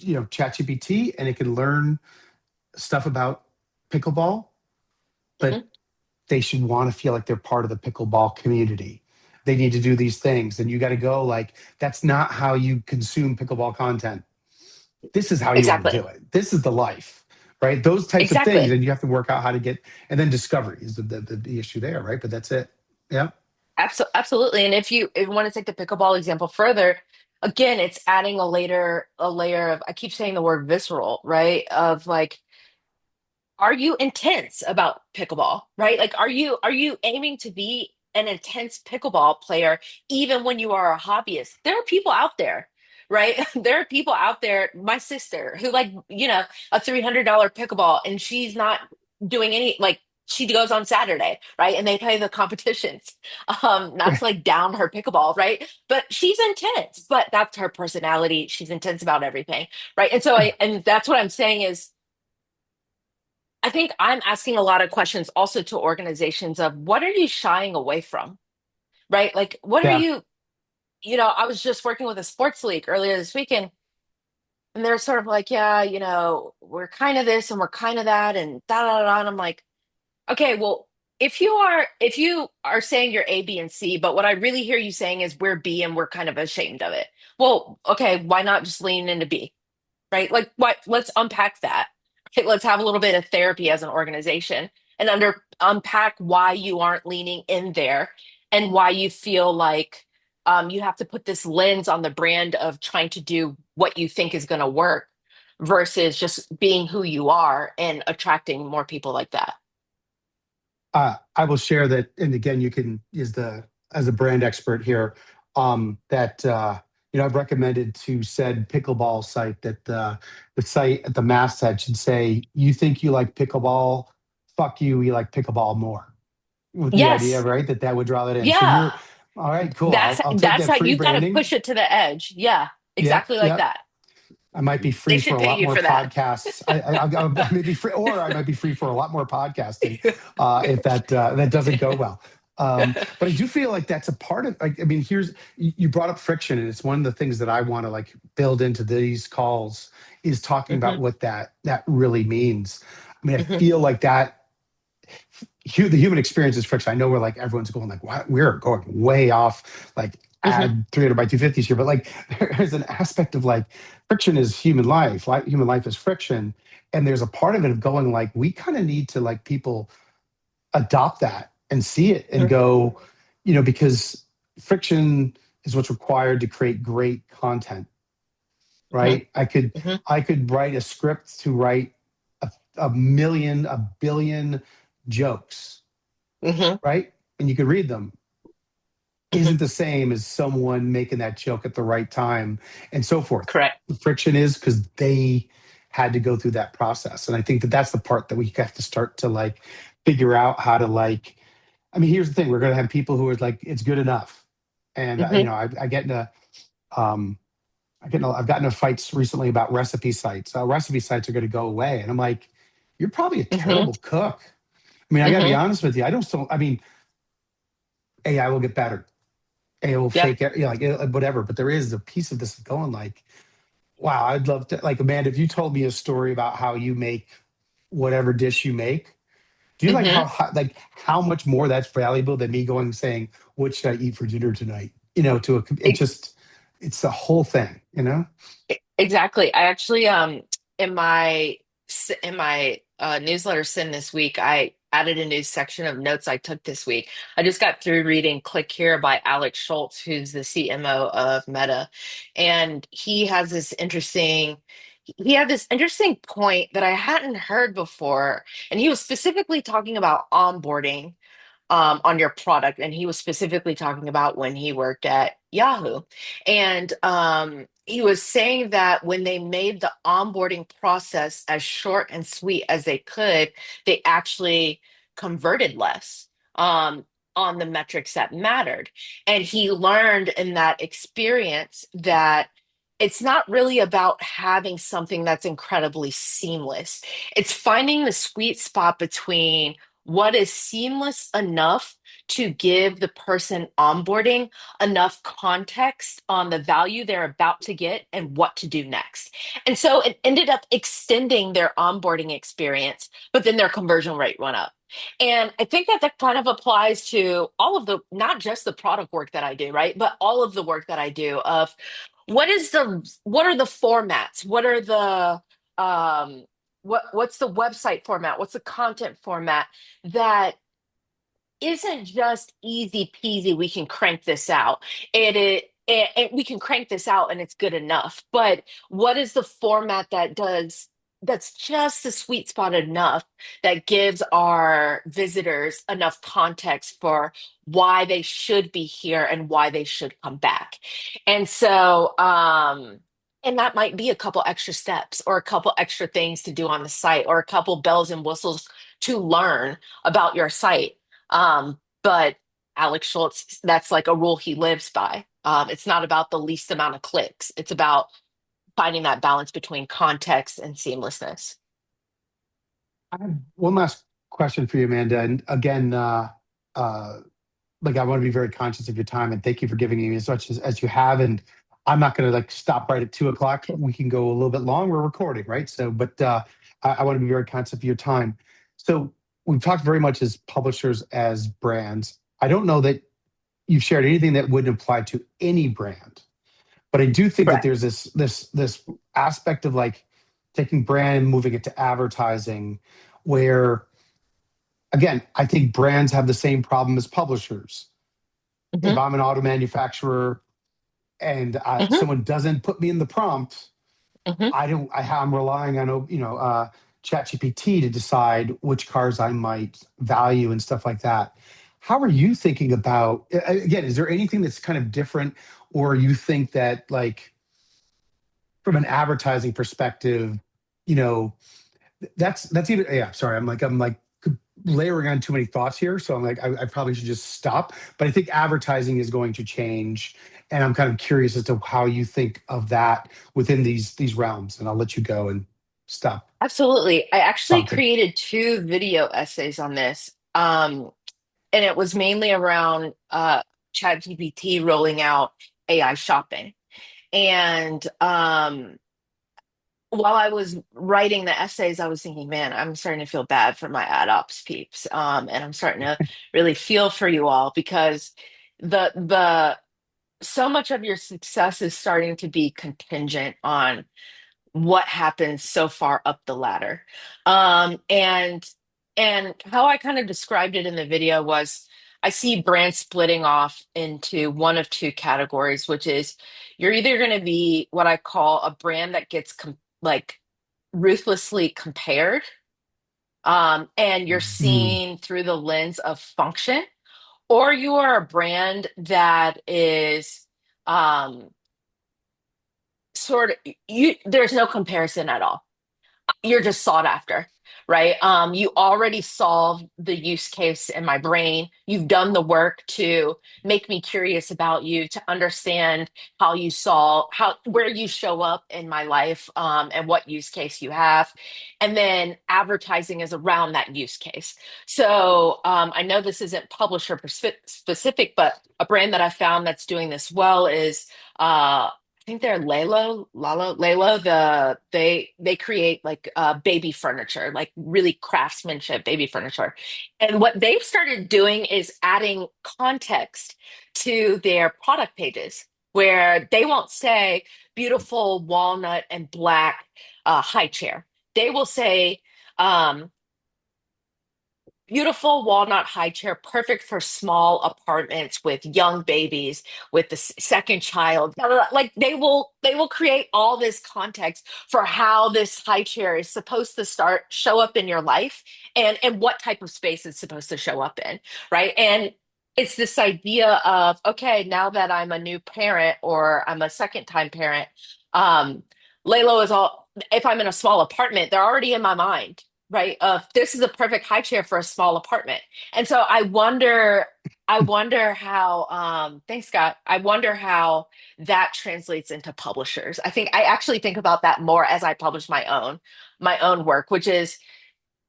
ChatGPT and it can learn stuff about pickleball, but Hmm. they should want to feel like they're part of the pickleball community. They need to do these things. And you got to go like, that's not how you consume pickleball content. This is how you want to do Exactly. it. This is the life, right? Those types of things. Exactly. And you have to work out how to get, and then discovery is the issue there, right? But that's it. Yeah. Absolutely. And if you want to take the pickleball example further, again, it's adding a layer of, I keep saying the word visceral, right? Of like, are you intense about pickleball, right? Like, are you aiming to be an intense pickleball player even when you are a hobbyist? There are people out there, right? There are people out there, my sister, who like, a $300 pickleball, and she's not doing any like, she goes on Saturday, right? And they play the competitions. Not to like down her pickleball, right? But she's intense, but that's her personality. She's intense about everything, right? And that's what I'm saying is, I think I'm asking a lot of questions also to organizations of what are you shying away from, right? Like, what are Yeah. I was just working with a sports league earlier this weekend, and they're sort of like, yeah, we're kind of this and we're kind of that and da da da. And I'm like, okay, well, if you are saying you're A, B, and C, but what I really hear you saying is we're B and we're kind of ashamed of it. Well, okay, why not just lean into B? Right? Like, what? Let's unpack that. Okay, let's have a little bit of therapy as an organization and unpack why you aren't leaning in there and why you feel like you have to put this lens on the brand of trying to do what you think is going to work versus just being who you are and attracting more people like that. I will share that, and again, you can is the as a brand expert here, that I've recommended to said pickleball site that the site at the masthead should say, "You think you like pickleball? Fuck you, we like pickleball more." With the idea, Yes. right, that would draw that in. So Yeah. you're all right, cool. That's I'll take that's that how free you got to branding. push it to the edge. Yeah. Yep, Exactly like yep. that. I might be They free for should a pay lot you more for that. podcasts. I may be free, or I might be free for a lot more podcasting if that doesn't go well. But I do feel like that's a part of. Like, I mean, you brought up friction, and it's one of the things that I want to like build into these calls is talking about Hmm. what that really means. I mean, I Hmm. feel like that the human experience is friction. I know we're like everyone's going like, what? We're going way off, like Hmm. add 300 by 250s here, but like there's an aspect of like friction is human life. Like human life is friction, and there's a part of it of going like we kind of need to like people adopt that and see it and go, because friction is what's required to create great content, Hmm. right? I could write a script to write a billion jokes, Hmm. right? And you could read them. Hmm. Isn't the same as someone making that joke at the right time and so forth. Correct. The friction is because they had to go through that process. And I think that that's the part that we have to start to like figure out how to like. I mean, here's the thing: we're going to have people who are like, it's good enough. And Hmm. I get into um, I've gotten into fights recently about recipe sites. Recipe sites are going to go away, and I'm like, you're probably a Hmm. terrible cook. I mean, I got to be Hmm. honest with you. I don't still. I mean, AI will get better. AI will Yeah. fake it, whatever. But there is a piece of this going like, wow, I'd love to. Like, Amanda, if you told me a story about how you make whatever dish you make, do you like Hmm. like how much more that's valuable than me going saying, what should I eat for dinner tonight? It's the whole thing. Exactly. I actually in my newsletter send this week, I added a new section of notes I took this week. I just got through reading Click Here by Alex Schultz, who's the CMO of Meta. And he had this interesting point that I hadn't heard before. And he was specifically talking about onboarding on your product. And he was specifically talking about when he worked at Yahoo. And he was saying that when they made the onboarding process as short and sweet as they could, they actually converted less on the metrics that mattered. And he learned in that experience that it's not really about having something that's incredibly seamless. It's finding the sweet spot between what is seamless enough to give the person onboarding enough context on the value they're about to get and what to do next. And so it ended up extending their onboarding experience, but then their conversion rate went up. And I think that that kind of applies to all of the, not just the product work that I do, right? But all of the work that I do of what are the formats? What are the, what's the website format? What's the content format that isn't just easy peasy, we can crank this out. And we can crank this out and it's good enough. But what is the format that's just the sweet spot enough that gives our visitors enough context for why they should be here and why they should come back. And so and that might be a couple extra steps or a couple extra things to do on the site or a couple bells and whistles to learn about your site. But Alex Schultz, that's like a rule he lives by. It's not about the least amount of clicks. It's about finding that balance between context and seamlessness. I have one last question for you, Amanda. And again, uh, like I want to be very conscious of your time and thank you for giving me as much as you have. And I'm not going to like stop right at 2 o'clock. We can go a little bit long. We're recording, right? So, but I want to be very conscious of your time. So we've talked very much as publishers, as brands. I don't know that you've shared anything that wouldn't apply to any brand, but I do think that Correct. there's this aspect of like taking brand and moving it to advertising, where again, I think brands have the same problem as publishers. If Hmm. I'm an auto manufacturer and Hmm. someone doesn't put me in the prompt, Hmm. I'm relying on ChatGPT to decide which cars I might value and stuff like that. How are you thinking about again? Is there anything that's kind of different, or you think that like from an advertising perspective, you know, that's even yeah. Sorry, I'm like layering on too many thoughts here, so I'm like I probably should just stop. But I think advertising is going to change, and I'm kind of curious as to how you think of that within these realms. And I'll let you go and stop Absolutely. I actually prompting. created two video essays on this. And it was mainly around ChatGPT rolling out AI shopping. And while I was writing the essays, I was thinking, man, I'm starting to feel bad for my ad ops peeps. And I'm starting to really feel for you all because the so much of your success is starting to be contingent on what happens so far up the ladder. And how I kind of described it in the video was I see brands splitting off into one of two categories, which is you're either going to be what I call a brand that gets like ruthlessly compared, and you're Mm, seen through the lens of function, or you are a brand that is sort of there's no comparison at all, you're just sought after, right? You already solved the use case in my brain. You've done the work to make me curious about you, to understand how you solve, how where you show up in my life, and what use case you have. And then advertising is around that use case. So I know this isn't publisher specific, but a brand that I found that's doing this well is I think they're Lalo. They create like baby furniture, like really craftsmanship baby furniture. And what they've started doing is adding context to their product pages, where they won't say beautiful walnut and black high chair. They will say um, beautiful walnut high chair, perfect for small apartments with young babies, with the second child. Blah, blah, blah. Like they will create all this context for how this high chair is supposed to start show up in your life, and what type of space it's supposed to show up in, right? And it's this idea of, okay, now that I'm a new parent or I'm a second time parent, um, Lalo is all, if I'm in a small apartment, they're already in my mind, right? Of this is a perfect high chair for a small apartment. And so I wonder how, thanks, Scott. I wonder how that translates into publishers. I actually think about that more as I publish my own work, which is,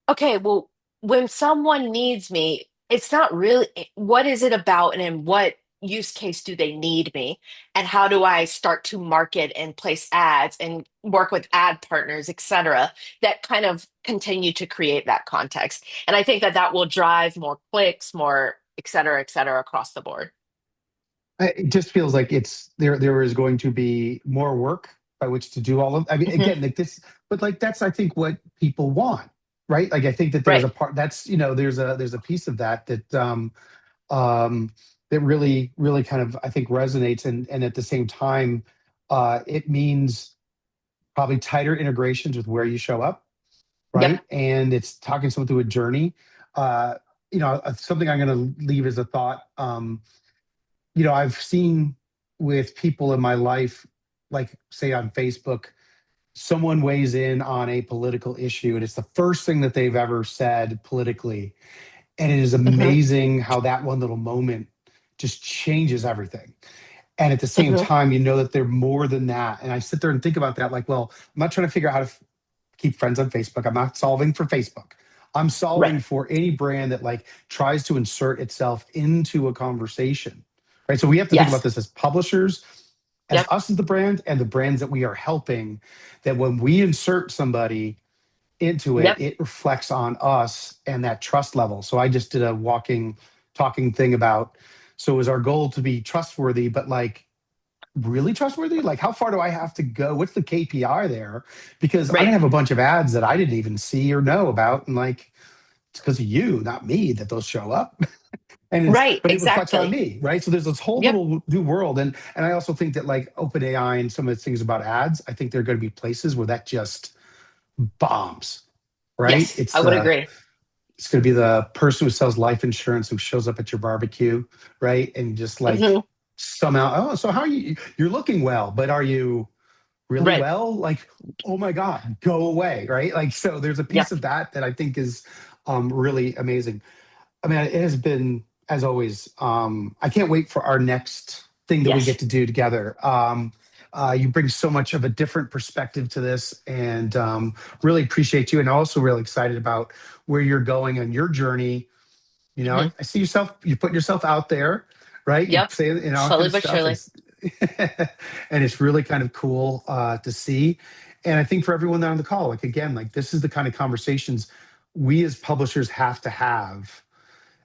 okay, well, when someone needs me, it's not really what is it about and in what use case do they need me? And how do I start to market and place ads and work with ad partners, et cetera, that kind of continue to create that context. And I think that that will drive more clicks, more et cetera, across the board. It just feels like it's there. There is going to be more work by which to do all of. I mean, Hmm. again, like this, but like that's I think what people want, right? Like I think that there's Right. a part that's there's a piece of that um that really kind of I think resonates, and at the same time, it means probably tighter integrations with where you show up, Yep. right? And it's talking someone through a journey. Uh, something I'm going to leave as a thought. I've seen with people in my life, like say on Facebook, someone weighs in on a political issue, and it's the first thing that they've ever said politically. And it is Hmm. amazing how that one little moment just changes everything. And at the same Hmm. time, you know that they're more than that. And I sit there and think about that, like, well, I'm not trying to figure out how to keep friends on Facebook. I'm not solving for Facebook. I'm Right. solving for any brand that like tries to insert itself into a conversation. Right. So we have to think about Yes. this as publishers, as Yep. us as the brand, and the brands that we are helping, that when we insert somebody into it, Yep. it reflects on us and that trust level. So I just did a walking, talking thing about, so is our goal to be trustworthy, but like really trustworthy? Like, how far do I have to go? What's the KPI there? Because I'm Right. gonna have a bunch of ads that I didn't even see or know about, and like it's because of you, not me, that those show up. Right. But it reflects on Exactly. me, right? So there's this whole Yep. little new world, and I also think that like OpenAI and some of the things about ads, I think there are going to be places where that just bombs, right? Yes. I would agree. It's going to be the person who sells life insurance who shows up at your barbecue, right? And just like Hmm. somehow, oh, so how are you? You're looking well, but are you really Right. well? Like, oh my God, go away, right? Like, so there's a piece Yep. of that that I think is really amazing. I mean, it has been, as always, I can't wait for our next thing that we get Yes. to do together. You bring so much of a different perspective to this, and really appreciate you. And also really excited about where you're going on your journey. Hmm. I see yourself, you put yourself out there, right? You Yep. say, kind Slowly of but stuff. surely. And it's really kind of cool to see. And I think for everyone that on the call, like, again, like this is the kind of conversations we as publishers have to have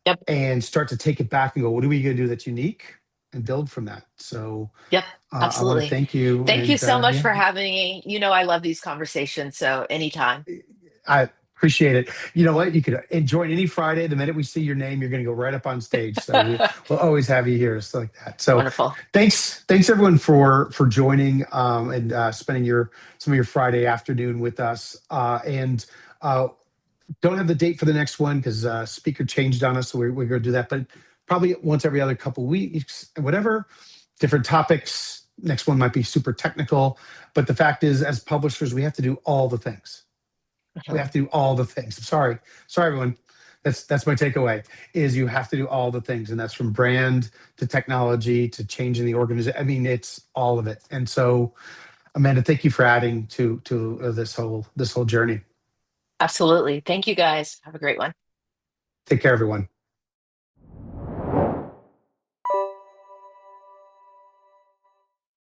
Yep. and start to take it back and go, what are we going to do that's unique and build from that? So Yep. I want to Absolutely. thank you. Thank you And so much yeah, for having me. You know, I love these conversations. So anytime. I appreciate it. You know what? You could join any Friday. The minute we see your name, you're going to go right up on stage. So we'll always have you here, so like that. So Wonderful. thanks everyone for joining and spending some of your Friday afternoon with us. And uh, don't have the date for the next one because speaker changed on us, so we're going to do that. But probably once every other couple weeks, whatever. Different topics. Next one might be super technical, but the fact is, as publishers, we have to do all the things. We Mhm. have to do all the things. I'm sorry, everyone. That's my takeaway. Is you have to do all the things, and that's from brand to technology to changing the organization. I mean, it's all of it. And so, Amanda, thank you for adding to this whole journey. Absolutely. Thank you guys. Have a great one. Take care, everyone.